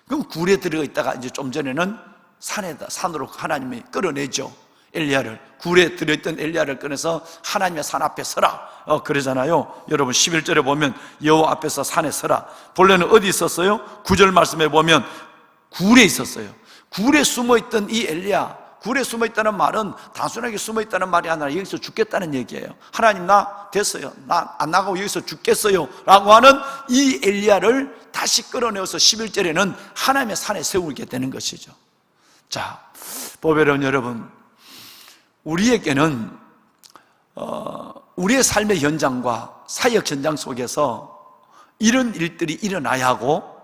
그럼 굴에 들어가 있다가 이제 좀 전에는 산으로 하나님이 끌어내죠. 엘리야를, 굴에 들어있던 엘리야를 꺼내서 하나님의 산 앞에 서라 그러잖아요. 여러분 11절에 보면 여호와 앞에서 산에 서라. 본래는 어디 있었어요? 9절 말씀에 보면 굴에 있었어요. 굴에 숨어있던 이 엘리야, 굴에 숨어있다는 말은 단순하게 숨어있다는 말이 아니라 여기서 죽겠다는 얘기예요. 하나님, 나 됐어요, 나 안 나가고 여기서 죽겠어요 라고 하는 이 엘리야를 다시 끌어내어서 11절에는 하나님의 산에 세우게 되는 것이죠. 자, 보배로운 여러분, 우리에게는 우리의 삶의 현장과 사역 현장 속에서 이런 일들이 일어나야 하고,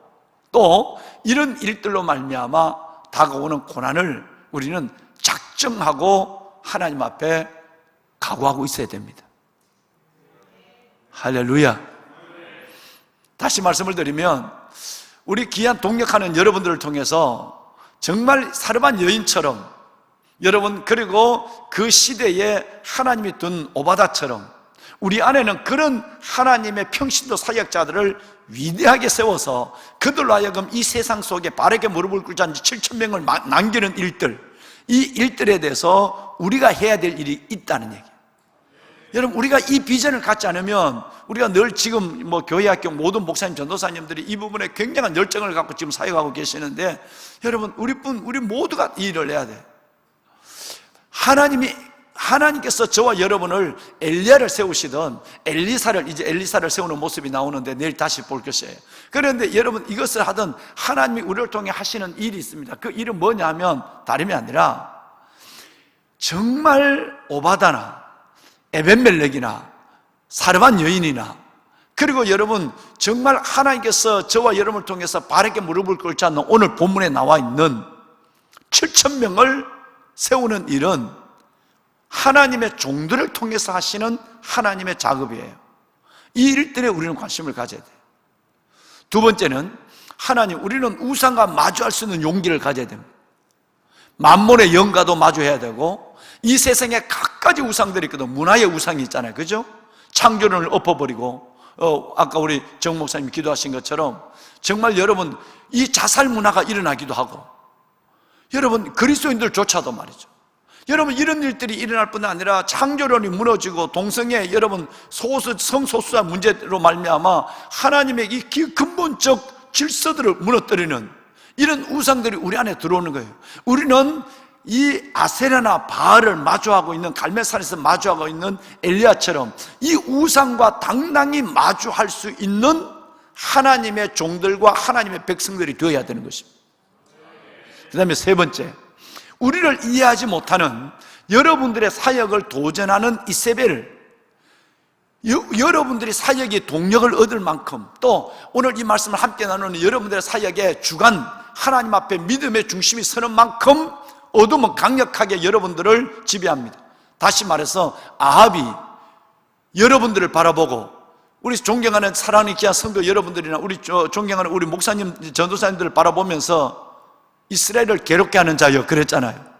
또 이런 일들로 말미암아 다가오는 고난을 우리는 작정하고 하나님 앞에 각오하고 있어야 됩니다. 할렐루야. 다시 말씀을 드리면, 우리 귀한 동역하는 여러분들을 통해서 정말 사르반 여인처럼, 여러분, 그리고 그 시대에 하나님이 둔 오바다처럼 우리 안에는 그런 하나님의 평신도 사역자들을 위대하게 세워서 그들로 하여금 이 세상 속에 바르게 무릎을 꿇지 않은 7,000명을 남기는 일들, 이 일들에 대해서 우리가 해야 될 일이 있다는 얘기예요. 여러분, 우리가 이 비전을 갖지 않으면, 우리가 늘 지금 교회 학교 모든 목사님, 전도사님들이 이 부분에 굉장한 열정을 갖고 지금 사역하고 계시는데, 여러분, 우리 모두가 이 일을 해야 돼요. 하나님께서 저와 여러분을 엘리야를 세우시던 엘리사를 세우는 모습이 나오는데 내일 다시 볼 것이에요. 그런데 여러분, 이것을 하던 하나님이 우리를 통해 하시는 일이 있습니다. 그 일은 뭐냐면 다름이 아니라 정말 오바다나 에벤멜렉이나 사르반 여인이나 그리고 여러분, 정말 하나님께서 저와 여러분을 통해서 바르게 무릎을 꿇지 않는 오늘 본문에 나와 있는 7,000명을 세우는 일은 하나님의 종들을 통해서 하시는 하나님의 작업이에요. 이 일들에 우리는 관심을 가져야 돼요. 두 번째는 하나님, 우리는 우상과 마주할 수 있는 용기를 가져야 됩니다. 만몬의 영과도 마주해야 되고, 이 세상에 갖가지 우상들이 있거든. 문화의 우상이 있잖아요, 그죠? 창조론을 엎어버리고, 아까 우리 정 목사님 기도하신 것처럼 정말 여러분, 이 자살 문화가 일어나기도 하고, 여러분 그리스도인들조차도 말이죠, 여러분 이런 일들이 일어날 뿐 아니라 창조론이 무너지고 동성애, 여러분 성소수자 문제로 말미암아 하나님의 이 근본적 질서들을 무너뜨리는 이런 우상들이 우리 안에 들어오는 거예요. 우리는 이 아세라나 바알을 마주하고 있는, 갈멜산에서 마주하고 있는 엘리야처럼 이 우상과 당당히 마주할 수 있는 하나님의 종들과 하나님의 백성들이 되어야 되는 것입니다. 그 다음에 세 번째, 우리를 이해하지 못하는 여러분들의 사역을 도전하는 이세벨, 여러분들이 사역의 동력을 얻을 만큼, 또 오늘 이 말씀을 함께 나누는 여러분들의 사역의 주관, 하나님 앞에 믿음의 중심이 서는 만큼 어둠은 강력하게 여러분들을 지배합니다. 다시 말해서 아합이 여러분들을 바라보고, 우리 존경하는 사랑하는 귀한 성도 여러분들이나 우리 존경하는 우리 목사님, 전도사님들을 바라보면서 이스라엘을 괴롭게 하는 자여 그랬잖아요.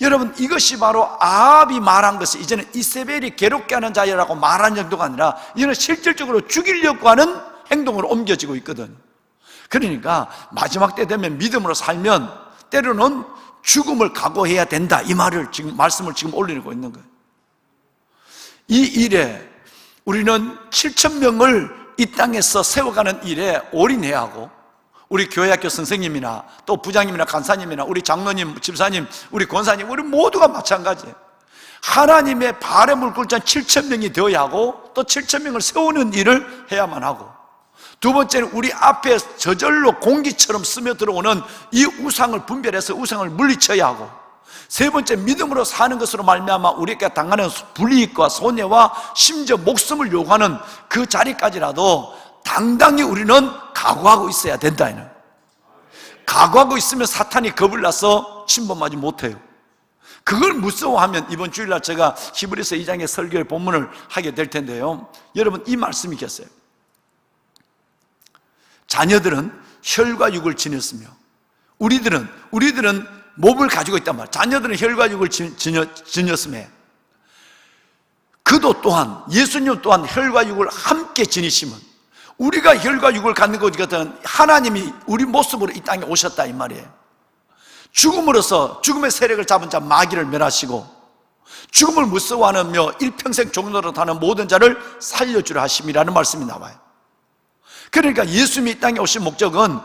여러분, 이것이 바로 아합이 말한 것이 이제는 이세벨이 괴롭게 하는 자여라고 말한 정도가 아니라 이제는 실질적으로 죽이려고 하는 행동으로 옮겨지고 있거든. 그러니까 마지막 때 되면 믿음으로 살면 때로는 죽음을 각오해야 된다, 이 말씀을 지금 올리고 있는 거예요. 이 일에 우리는 7,000명을 이 땅에서 세워가는 일에 올인해야 하고, 우리 교회학교 선생님이나 또 부장님이나 간사님이나 우리 장로님, 집사님, 우리 권사님, 우리 모두가 마찬가지예요. 하나님의 발에 물꿀잔 7,000명이 되어야 하고, 또 7,000명을 세우는 일을 해야만 하고, 두 번째는 우리 앞에 저절로 공기처럼 스며들어오는 이 우상을 분별해서 우상을 물리쳐야 하고, 세 번째, 믿음으로 사는 것으로 말미암아 우리가 당하는 불이익과 손해와 심지어 목숨을 요구하는 그 자리까지라도 당당히 우리는 각오하고 있어야 된다. 각오하고 있으면 사탄이 겁을 나서 침범하지 못해요. 그걸 무서워하면 이번 주일날 제가 히브리서 2장의 설교의 본문을 하게 될 텐데요, 여러분 이 말씀이 있겠어요. 자녀들은 혈과 육을 지녔으며 우리들은 몸을 가지고 있단 말이에요. 자녀들은 혈과 육을 지녔음에 그도 또한, 예수님 또한 혈과 육을 함께 지니심은, 우리가 혈과 육을 갖는 것 같은 하나님이 우리 모습으로 이 땅에 오셨다 이 말이에요. 죽음으로써 죽음의 세력을 잡은 자 마귀를 멸하시고, 죽음을 무서워하며 일평생 종로로 타는 모든 자를 살려주려 하심이라는 말씀이 나와요. 그러니까 예수님이 이 땅에 오신 목적은,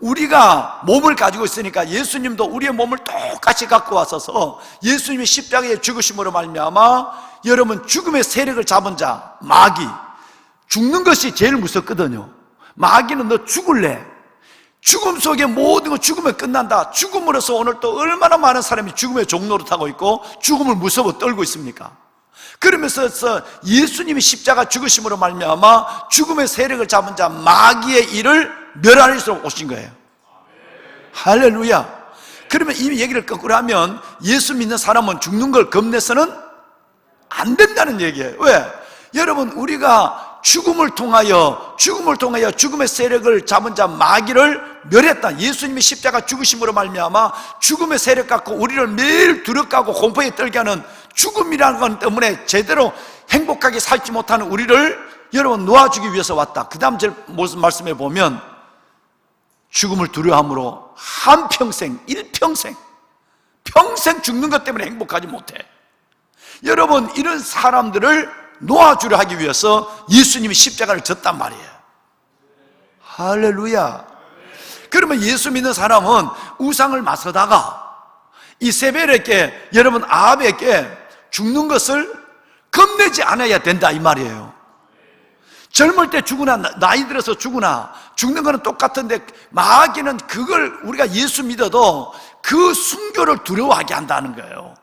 우리가 몸을 가지고 있으니까 예수님도 우리의 몸을 똑같이 갖고 왔어서 예수님이 십자가에 죽으심으로 말미암아 여러분 죽음의 세력을 잡은 자 마귀, 죽는 것이 제일 무섭거든요. 마귀는 너 죽을래, 죽음 속에 모든 건 죽으면 끝난다, 죽음으로써 오늘 또 얼마나 많은 사람이 죽음의 종로를 타고 있고 죽음을 무서워 떨고 있습니까? 그러면서 예수님이 십자가 죽으심으로 말미암아 죽음의 세력을 잡은 자 마귀의 일을 멸하리로 오신 거예요. 할렐루야. 그러면 이 얘기를 거꾸로 하면 예수 믿는 사람은 죽는 걸 겁내서는 안 된다는 얘기예요. 왜? 여러분, 우리가 죽음을 통하여 죽음의 세력을 잡은 자 마귀를 멸했다. 예수님이 십자가 죽으심으로 말미암아 죽음의 세력 갖고 우리를 매일 두렵고 공포에 떨게 하는 죽음이라는 것 때문에 제대로 행복하게 살지 못하는 우리를 여러분 놓아주기 위해서 왔다. 그 다음 무슨 말씀에 보면 죽음을 두려워함으로 한평생, 평생 죽는 것 때문에 행복하지 못해. 여러분, 이런 사람들을 놓아주려 하기 위해서 예수님이 십자가를 졌단 말이에요. 할렐루야. 그러면 예수 믿는 사람은 우상을 맞서다가 이세벨에게, 여러분 아합에게 죽는 것을 겁내지 않아야 된다 이 말이에요. 젊을 때 죽으나 나이 들어서 죽으나 죽는 거는 똑같은데, 마귀는 그걸 우리가 예수 믿어도 그 순교를 두려워하게 한다는 거예요.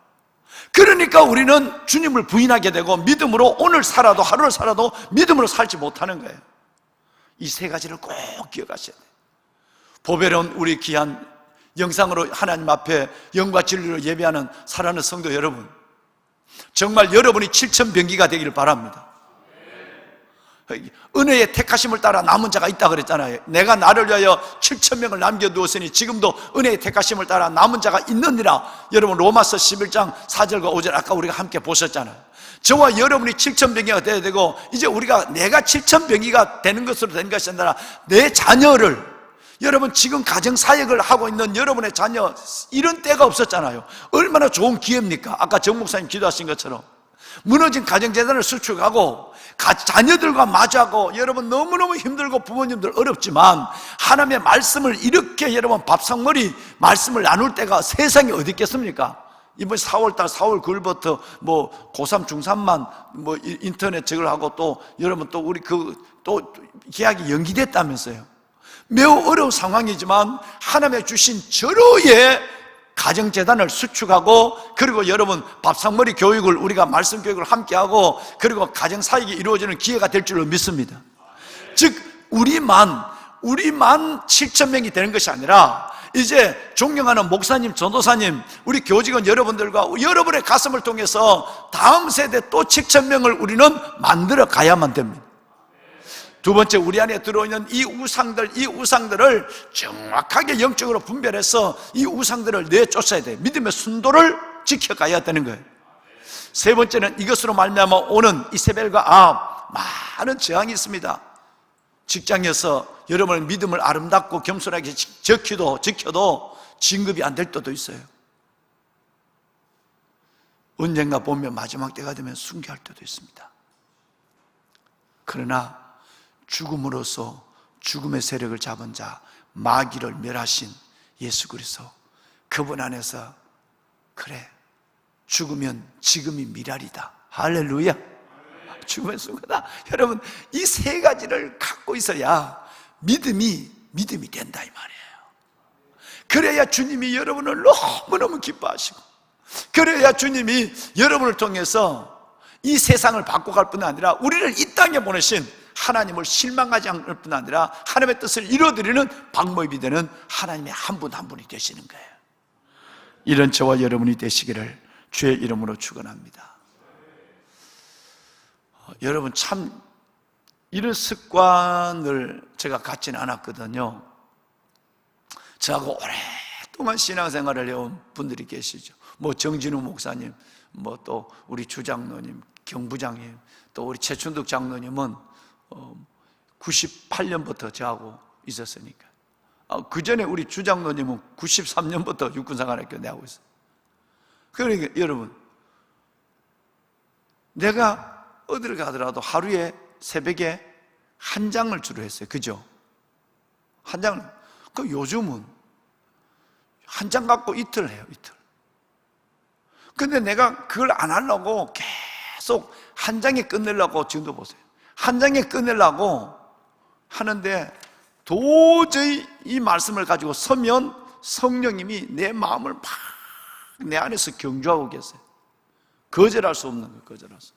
그러니까 우리는 주님을 부인하게 되고 믿음으로 오늘 살아도 하루를 살아도 믿음으로 살지 못하는 거예요. 이 세 가지를 꼭 기억하셔야 돼요. 보배로운 우리 귀한 영상으로 하나님 앞에 영과 진리로 예배하는 사랑하는 성도 여러분, 정말 여러분이 7,000병기가 되기를 바랍니다. 은혜의 택하심을 따라 남은 자가 있다 그랬잖아요. 내가 나를 위하여 7,000명을 남겨두었으니 지금도 은혜의 택하심을 따라 남은 자가 있느니라. 여러분 로마서 11장 4절과 5절 아까 우리가 함께 보셨잖아요. 저와 여러분이 7,000병기가 되어야 되고, 이제 내가 7,000병기가 되는 것으로 된 것이 아니라 내 자녀를, 여러분 지금 가정사역을 하고 있는 여러분의 자녀, 이런 때가 없었잖아요. 얼마나 좋은 기회입니까? 아까 정 목사님 기도하신 것처럼 무너진 가정재단을 수축하고 자녀들과 마주하고, 여러분 너무너무 힘들고 부모님들 어렵지만 하나님의 말씀을 이렇게 여러분 밥상머리 말씀을 나눌 때가 세상에 어디 있겠습니까? 이번 4월달 4월 9일부터 뭐 고3 중3만 뭐 인터넷 저걸 하고, 또 여러분 또 우리 또 계약이 연기됐다면서요. 매우 어려운 상황이지만 하나님의 주신 절호의 가정재단을 수축하고, 그리고 여러분 밥상머리 교육을, 우리가 말씀 교육을 함께하고, 그리고 가정사역이 이루어지는 기회가 될 줄로 믿습니다. 즉 우리만 7,000명이 되는 것이 아니라, 이제 존경하는 목사님, 전도사님, 우리 교직원 여러분들과 여러분의 가슴을 통해서 다음 세대 또 7,000명을 우리는 만들어 가야만 됩니다. 두 번째, 우리 안에 들어있는 이 우상들을 정확하게 영적으로 분별해서 이 우상들을 내쫓아야 돼요. 믿음의 순도를 지켜가야 되는 거예요. 세 번째는 이것으로 말미암아 오는 이세벨과 많은 저항이 있습니다. 직장에서 여러분의 믿음을 아름답고 겸손하게 지켜도 진급이 안 될 때도 있어요. 언젠가 보면 마지막 때가 되면 순교할 때도 있습니다. 그러나 죽음으로써 죽음의 세력을 잡은 자, 마귀를 멸하신 예수 그리스도, 그분 안에서 그래, 죽으면 지금이 미랄이다. 할렐루야. 죽음의 순간이다. 여러분 이 세 가지를 갖고 있어야 믿음이 된다 이 말이에요. 그래야 주님이 여러분을 너무너무 기뻐하시고, 그래야 주님이 여러분을 통해서 이 세상을 바꿔갈 뿐 아니라 우리를 이 땅에 보내신 하나님을 실망하지 않을 뿐 아니라 하나님의 뜻을 이루어드리는 방법이 되는 하나님의 한 분 한 분이 되시는 거예요. 이런 저와 여러분이 되시기를 주의 이름으로 축원합니다. 여러분 참 이런 습관을 제가 갖지는 않았거든요. 저하고 오랫동안 신앙생활을 해온 분들이 계시죠. 뭐 정진우 목사님, 뭐 또 우리 주장로님, 경부장님, 또 우리 최춘득 장로님은 98년부터 저하고 있었으니까. 그 전에 우리 주장로님은 93년부터 육군사관학교 내하고 있어요. 그러니까 여러분, 내가 어디를 가더라도 하루에 새벽에 한 장을 주로 했어요. 그죠? 한 장을. 그 요즘은 한 장 갖고 이틀 해요, 이틀. 근데 내가 그걸 안 하려고 계속 한 장에 끝내려고, 지금도 보세요. 한 장에 끝내려고 하는데 도저히 이 말씀을 가지고 서면 성령님이 내 마음을 막 내 안에서 경주하고 계세요. 거절할 수 없는 거예요, 거절할 수.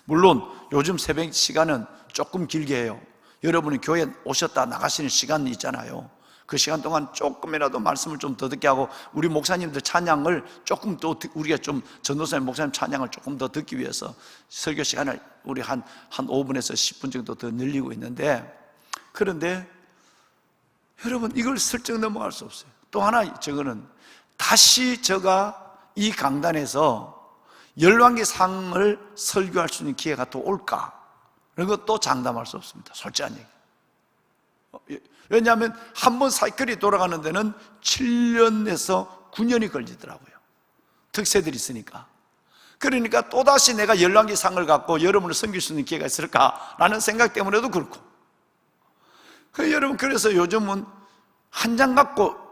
물론 요즘 새벽 시간은 조금 길게 해요. 여러분이 교회 오셨다 나가시는 시간이 있잖아요. 그 시간 동안 조금이라도 말씀을 좀 더 듣게 하고, 우리 목사님들 찬양을 조금 또 우리가 좀 전도사님 목사님 찬양을 조금 더 듣기 위해서 설교 시간을 우리 한 5분에서 10분 정도 더 늘리고 있는데, 그런데 여러분 이걸 슬쩍 넘어갈 수 없어요. 또 하나, 저거는 다시 제가 이 강단에서 열왕기상을 설교할 수 있는 기회가 또 올까? 이런 것도 장담할 수 없습니다. 솔직한 얘기. 왜냐하면 한 번 사이클이 돌아가는 데는 7년에서 9년이 걸리더라고요. 특세들이 있으니까. 그러니까 또다시 내가 열왕기상을 갖고 여러분을 섬길 수 있는 기회가 있을까라는 생각 때문에도 그렇고. 여러분, 그래서 요즘은 한 장 갖고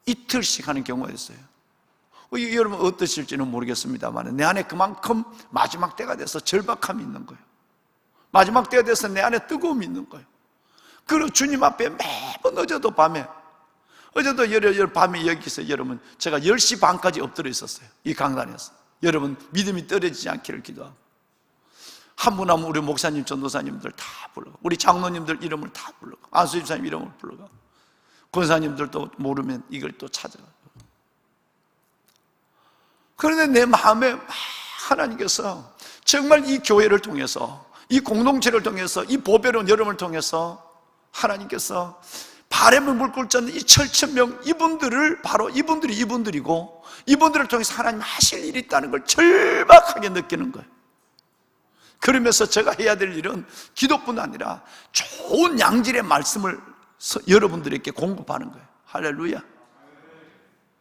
이틀씩 하는 경우가 있어요. 여러분 어떠실지는 모르겠습니다만 내 안에 그만큼 마지막 때가 돼서 절박함이 있는 거예요. 마지막 때가 돼서 내 안에 뜨거움이 있는 거예요. 그리고 주님 앞에 매번 늦어도 밤에 어제도 여러 밤에 여기서 여러분 제가 10시 반까지 엎드려 있었어요. 이 강단에서 여러분 믿음이 떨어지지 않기를 기도하고, 한 분 한 분 우리 목사님 전도사님들 다 불러가, 우리 장로님들 이름을 다 불러가, 안수집사님 이름을 불러가, 권사님들도 모르면 이걸 또 찾아가. 그런데 내 마음에 하나님께서 정말 이 교회를 통해서, 이 공동체를 통해서, 이 보배로운 여러분을 통해서 하나님께서 바람을 물고 쫓는 이 7,000명, 이분들을, 바로 이분들이고, 이분들을 통해서 하나님 하실 일이 있다는 걸 절박하게 느끼는 거예요. 그러면서 제가 해야 될 일은 기도뿐 아니라 좋은 양질의 말씀을 여러분들에게 공급하는 거예요. 할렐루야.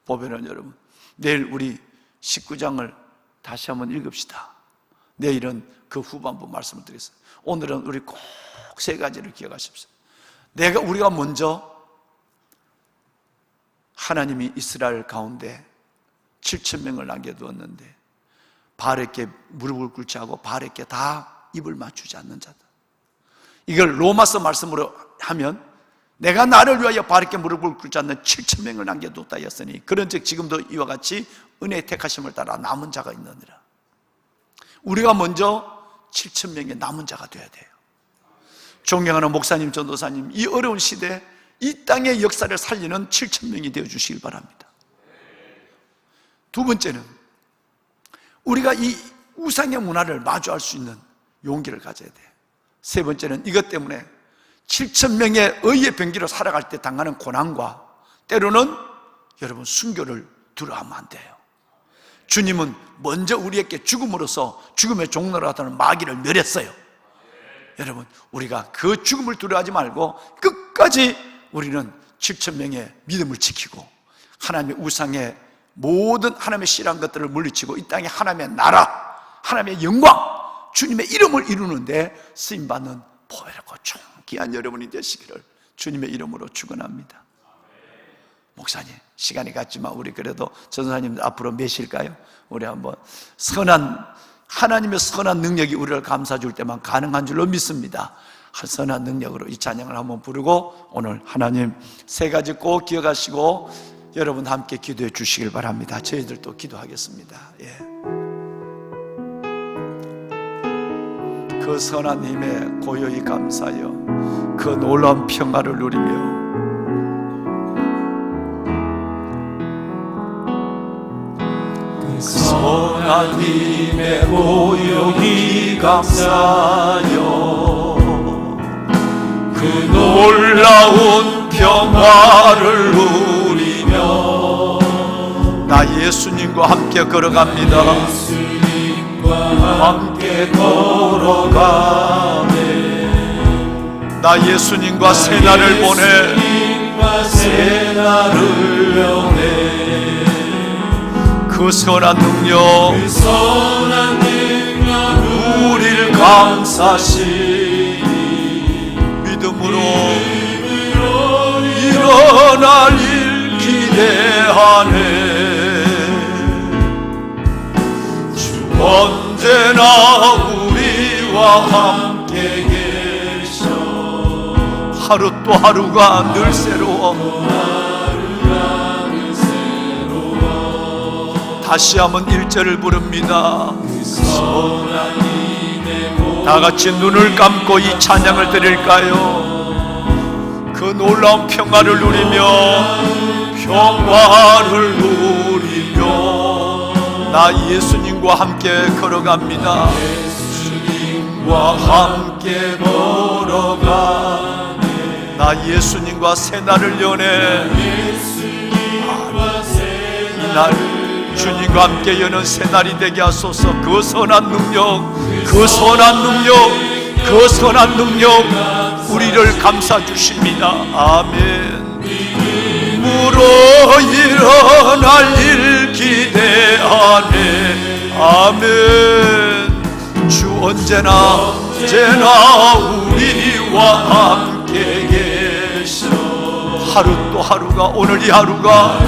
보배로운 여러분, 내일 우리 19장을 다시 한번 읽읍시다. 내일은 그 후반부 말씀을 드리겠습니다. 오늘은 우리 꼭 3가지를 기억하십시오. 우리가 먼저 하나님이 이스라엘 가운데 7,000명을 남겨두었는데 바알에게 무릎을 꿇지 않고 바알에게 다 입을 맞추지 않는 자다. 이걸 로마서 말씀으로 하면 내가 나를 위하여 바알에게 무릎을 꿇지 않는 7,000명을 남겨두었다 했으니, 그런즉 지금도 이와 같이 은혜의 택하심을 따라 남은 자가 있느니라. 우리가 먼저 7,000명의 남은 자가 되어야 돼요. 존경하는 목사님, 전도사님, 이 어려운 시대에 이 땅의 역사를 살리는 7,000명이 되어주시길 바랍니다. 두 번째는 우리가 이 우상의 문화를 마주할 수 있는 용기를 가져야 돼요. 세 번째는 이것 때문에 7,000명의 의의 병기로 살아갈 때 당하는 고난과 때로는 여러분 순교를 두려워하면 안 돼요. 주님은 먼저 우리에게 죽음으로써 죽음의 종로로 하다는 마귀를 멸했어요. 여러분, 우리가 그 죽음을 두려워하지 말고 끝까지 우리는 7,000명의 믿음을 지키고 하나님의 우상의 모든 하나님의 싫어한 것들을 물리치고 이 땅에 하나님의 나라, 하나님의 영광, 주님의 이름을 이루는데 쓰임받는 보배롭고 존귀한 여러분이 되시기를 주님의 이름으로 축원합니다. 목사님, 시간이 갔지만 우리 그래도 전도사님들 앞으로 몇일까요? 우리 한번 하나님의 선한 능력이 우리를 감싸줄 때만 가능한 줄로 믿습니다. 선한 능력으로 이 찬양을 한번 부르고 오늘 하나님 3가지 꼭 기억하시고 여러분 함께 기도해 주시길 바랍니다. 저희들도 기도하겠습니다. 그 선한 힘에 고요히 감사하여 그 놀라운 평화를 누리며 그 선한 힘에 고요히 감사하여 그 놀라운 평화를 누리며 나 예수님과 함께 걸어갑니다. 예수님과 함께 걸어가네. 나 예수님과 새날을 보내. 새날을 보내. 그 선한 능력, 우리를 감싸시니 믿음으로 일어날 일 기대하네. 주 언제나 우리와 함께 계셔. 하루 또 하루가 늘 새로워. 다시 한번 1절을 부릅니다. 다 같이 눈을 감고 이 찬양을 드릴까요? 그 놀라운 평화를 누리며 나 예수님과 함께 걸어갑니다. 예수님과 함께 걸어가네. 나 예수님과 새날을 여네. 이날 주님과 함께 여는 새날이 되게 하소서. 그 선한 능력, 그 선한 능력, 그 선한 능력 우리를 감싸 주십니다. 아멘. 믿음으로 일어날 일 기대하네. 아멘. 주 언제나 우리와 함께 계셔. 하루 또 하루가 오늘 이 하루가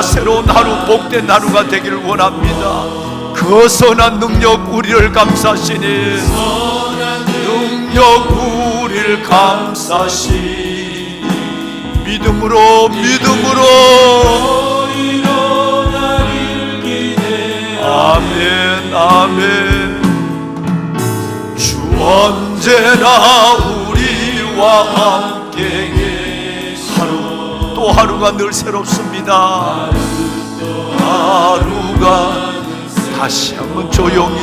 새로운 하루, 복된 하루가 되기를 원합니다. 그 선한 능력 우리를 감싸시니 능력 우리를 감싸시니 믿음으로 믿음으로 아멘 아멘. 주 언제나 우리와 함께 하루 또 하루가 늘 새롭습니다. 하루가 다시 한번 조용히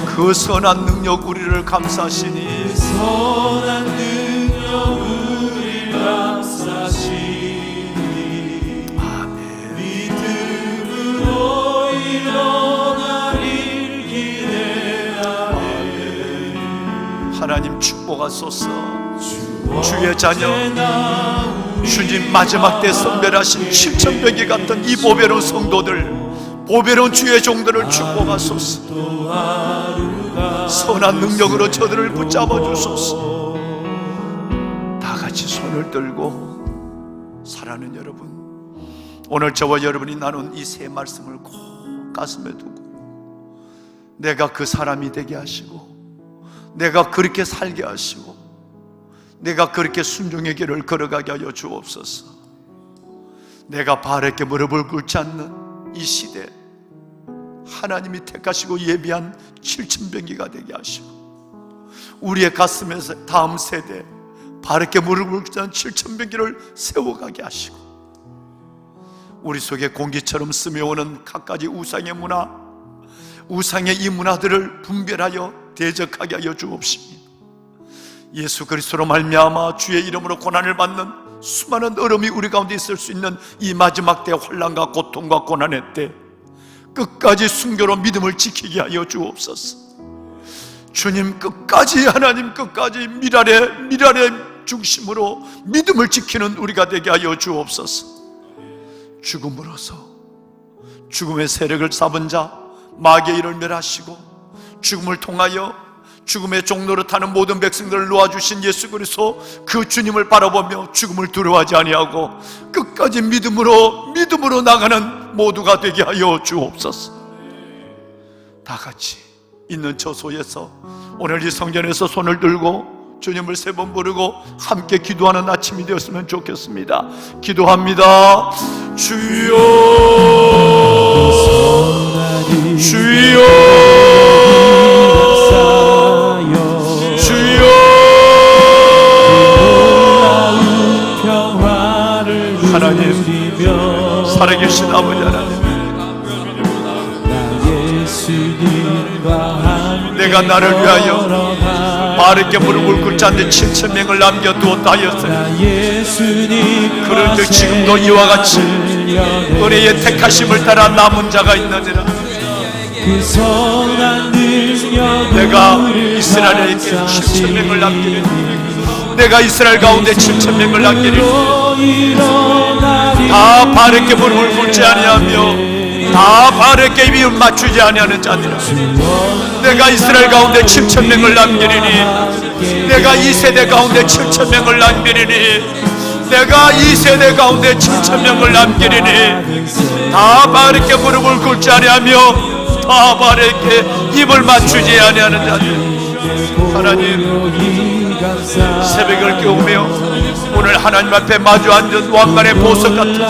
그 선한 능력 우리를 감싸시니 선한 능력 우리를 감싸시니 아멘. 믿음으로 일어나길 기대하네. 하나님 축복하소서. 주의 자녀 주님 마지막 때 선별하신 7,000명이 같은 이 보배로운 성도들, 보배로운 주의 종들을 축복하소서. 선한 능력으로 저들을 붙잡아 주소서. 다 같이 손을 들고 사랑하는 여러분, 오늘 저와 여러분이 나눈 이 세 말씀을 꼭 가슴에 두고 내가 그 사람이 되게 하시고, 내가 그렇게 살게 하시고, 내가 그렇게 순종의 길을 걸어가게 하여 주옵소서. 내가 바르게 무릎을 꿇지 않는 이 시대, 하나님이 택하시고 예비한 7,000병기가 되게 하시고, 우리의 가슴에서 다음 세대 바르게 무릎을 꿇지 않는 7,000병기를 세워가게 하시고, 우리 속에 공기처럼 스며오는 갖가지 우상의 문화, 우상의 이 문화들을 분별하여 대적하게 하여 주옵시며, 예수 그리스도로 말미암아 주의 이름으로 고난을 받는 수많은 어려움이 우리 가운데 있을 수 있는 이 마지막 때 환난과 고통과 고난의 때 끝까지 순교로 믿음을 지키게 하여 주옵소서. 주님 끝까지, 하나님 끝까지 미랄의 중심으로 믿음을 지키는 우리가 되게 하여 주옵소서. 죽음으로서 죽음의 세력을 잡은 자 마귀의 일을 멸하시고, 죽음을 통하여 죽음의 종로를 타는 모든 백성들을 놓아주신 예수 그리스도 그 주님을 바라보며 죽음을 두려워하지 아니하고 끝까지 믿음으로 나가는 모두가 되게 하여 주옵소서. 다 같이 있는 저소에서 오늘 이 성전에서 손을 들고 주님을 세 번 부르고 함께 기도하는 아침이 되었으면 좋겠습니다. 기도합니다. 주여 주여 하나님, 살아계신 아버지 하나님, 내가 나를 위하여 바르게 무릎을 꿇지 않는 7,000명을 남겨두었다 하였어요. 그런데 지금도 이와 같이 은혜의 택하심을 따라 남은 자가 있느니라. 내가 이스라엘에게 7,000명을 남기리니, 내가 이스라엘 가운데 7,000명을 남기리니 다 바르게 무릎을 꿇지 아니하며 다 바르게 입을 맞추지 아니하는 자들아, 내가 이스라엘 가운데 7,000명을 남기리니, 내가 이 세대 가운데 7,000명을 남기리니, 내가 이 세대 가운데 7,000명을 남기리니 다 바르게 무릎을 꿇지 아니하며 다 바르게 입을 맞추지 아니하는 자들, 하나님 새벽을 깨우며 오늘 하나님 앞에 마주 앉은 왕관의 보석 같은,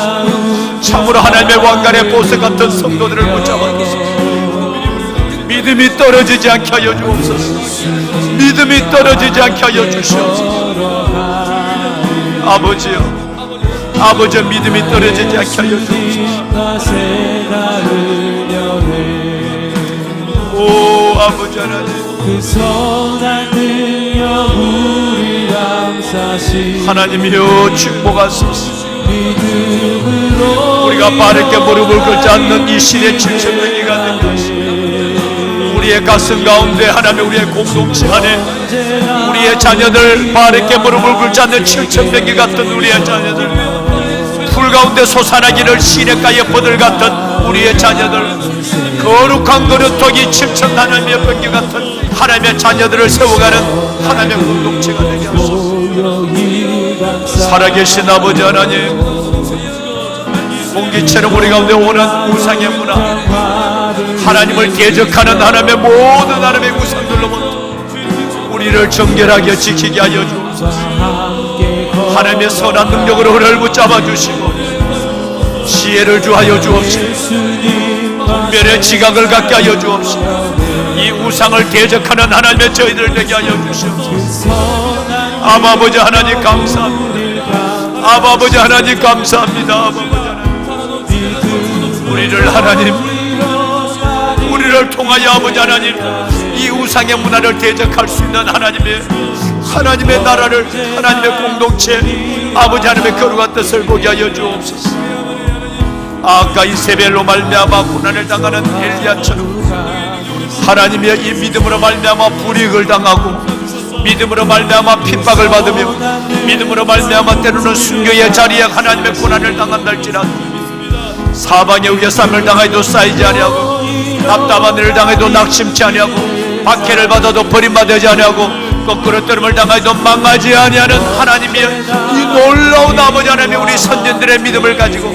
참으로 하나님의 왕관의 보석 같은 성도들을 붙잡아 주소서. 믿음이 떨어지지 않게 하여 주옵소서. 믿음이 떨어지지 않게 하여 주시옵소서. 아버지여 믿음이 떨어지지 않게 하여 주옵소서. 오 아버지 하나님, 그 선한 능력 우리 감사시 하나님이여 축복하소서. 우리가 바르게 무릎을 꿇지 않는 이 시대 7,000명이 가는 것이 우리의 가슴 가운데, 하나님 우리의 공동체 안에 우리의 자녀들 바르게 무릎을 꿇지 않는 7,000명이 같은 우리의 자녀들, 불 가운데 솟아나기를 시냇가의 포들 같은 우리의 자녀들, 거룩한 그릇독이 7,000 하나님의 번개 같은 하나님의 자녀들을 세워가는 하나님의 공동체가 되게 하소서. 살아계신 아버지 하나님, 공기처럼 우리 가운데 오는 우상의 문화, 하나님을 대적하는 하나님의 모든 하나님의 우상들로부터 우리를 정결하게 지키게 하여 주옵소서. 하나님의 선한 능력으로 우리를 붙잡아 주시고 지혜를 주하여 주옵시고 분별의 지각을 갖게 하여 주옵시고 이 우상을 대적하는 하나님의 저희들 되게 하여 주시옵소서. 아버지 하나님 감사합니다. 아버지 하나님 감사합니다. 아버지 하나님, 우리를 통하여 아버지 하나님 이 우상의 문화를 대적할 수 있는 하나님의 나라를, 하나님의 공동체, 아버지 하나님의 거룩한 뜻을 보게 하여 주옵소서. 아까 이세벨로 말미암아 고난을 당하는 엘리야처럼 하나님의 이 믿음으로 말미암아 불이익을 당하고 믿음으로 말미암아 핍박을 받으며 믿음으로 말미암아 때로는 순교의 자리에 하나님의 고난을 당한다 할지라도 사방에 우리의 삶을 당해도 쌓이지 아니하고 답답한 일을 당해도 낙심치 아니하고 박해를 받아도 버림받지 아니하고 거꾸로 뜨름을 당해도 망하지 아니하는 하나님의 이 놀라운 아버지 하나님의 우리 선진들의 믿음을 가지고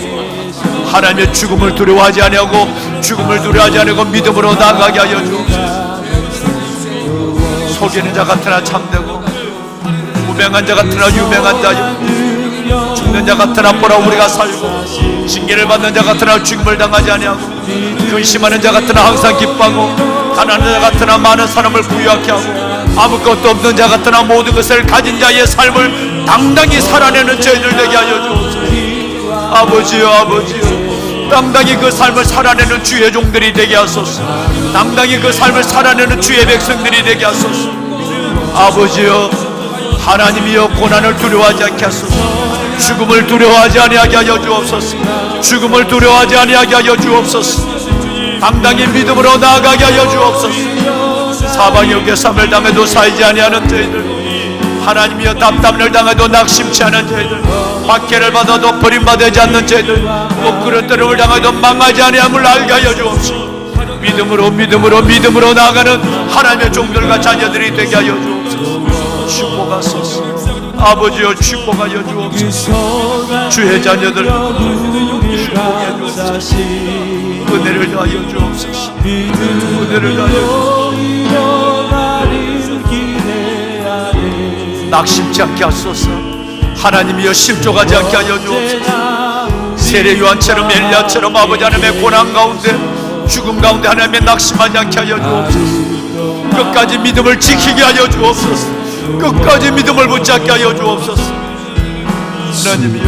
하나님의 죽음을 두려워하지 아니하고 죽음을 두려워하지 아니하고 믿음으로 나아가게 하여 주옵소서. 속이는 자 같으나 참되고 무명한 자 같으나 유명한 자요 죽는 자 같으나 보라 우리가 살고 징계를 받는 자 같으나 죽음을 당하지 아니하고 근심하는 자 같으나 항상 기뻐하고 가난한 자 같으나 많은 사람을 부유하게 하고 아무것도 없는 자 같으나 모든 것을 가진 자의 삶을 당당히 살아내는 저희들 되게 하여 주옵소서. 아버지요 아버지요 당당히 그 삶을 살아내는 주의 종들이 되게 하소서. 당당히 그 삶을 살아내는 주의 백성들이 되게 하소서. 아버지여 하나님이여 고난을 두려워하지 않게 하소서. 죽음을 두려워하지 아니하게 하여 주옵소서. 죽음을 두려워하지 아니하게 하여 주옵소서. 당당히 믿음으로 나아가게 하여 주옵소서. 사방에 우리의 삶을 당해도 사이지 아니하는 저희들, 하나님이여 답답을 당해도 낙심치 않은 저희들, 박해를 받아도 버림받지 않는 저희들, 거꾸로 뜨름을 당해도 망하지 아니함을 알게 하여 주옵소서. 믿음으로 나아가는 하나님의 종들과 자녀들이 되게 하여 주옵소서. 축복하소서. 아버지여 축복하여 주옵소서. 주의 자녀들 축복해 주옵소서. 은혜를 더하여 주옵소서. 은혜를 더하여 주옵소서. 낙심치 않게 하소서. 하나님이여 실족하지 않게 하여 주옵소서. 세례 요한처럼 엘리야처럼 아버지 하나님의 고난 가운데 죽음 가운데 하나님의 낙심하지 않게 하여 주옵소서. 끝까지 믿음을 지키게 하여 주옵소서. 끝까지 믿음을 붙잡게 하여 주옵소서. 하나님이여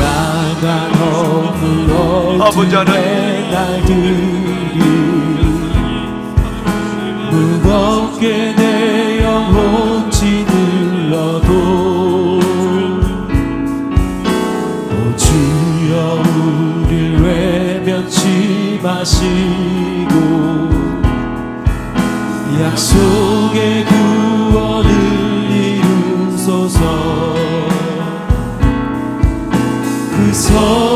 아버지 하나님 무겁게 내 영혼 짓눌러도 오 주여 우릴 외면치 마시고 약속의 구원을 이루소서. 그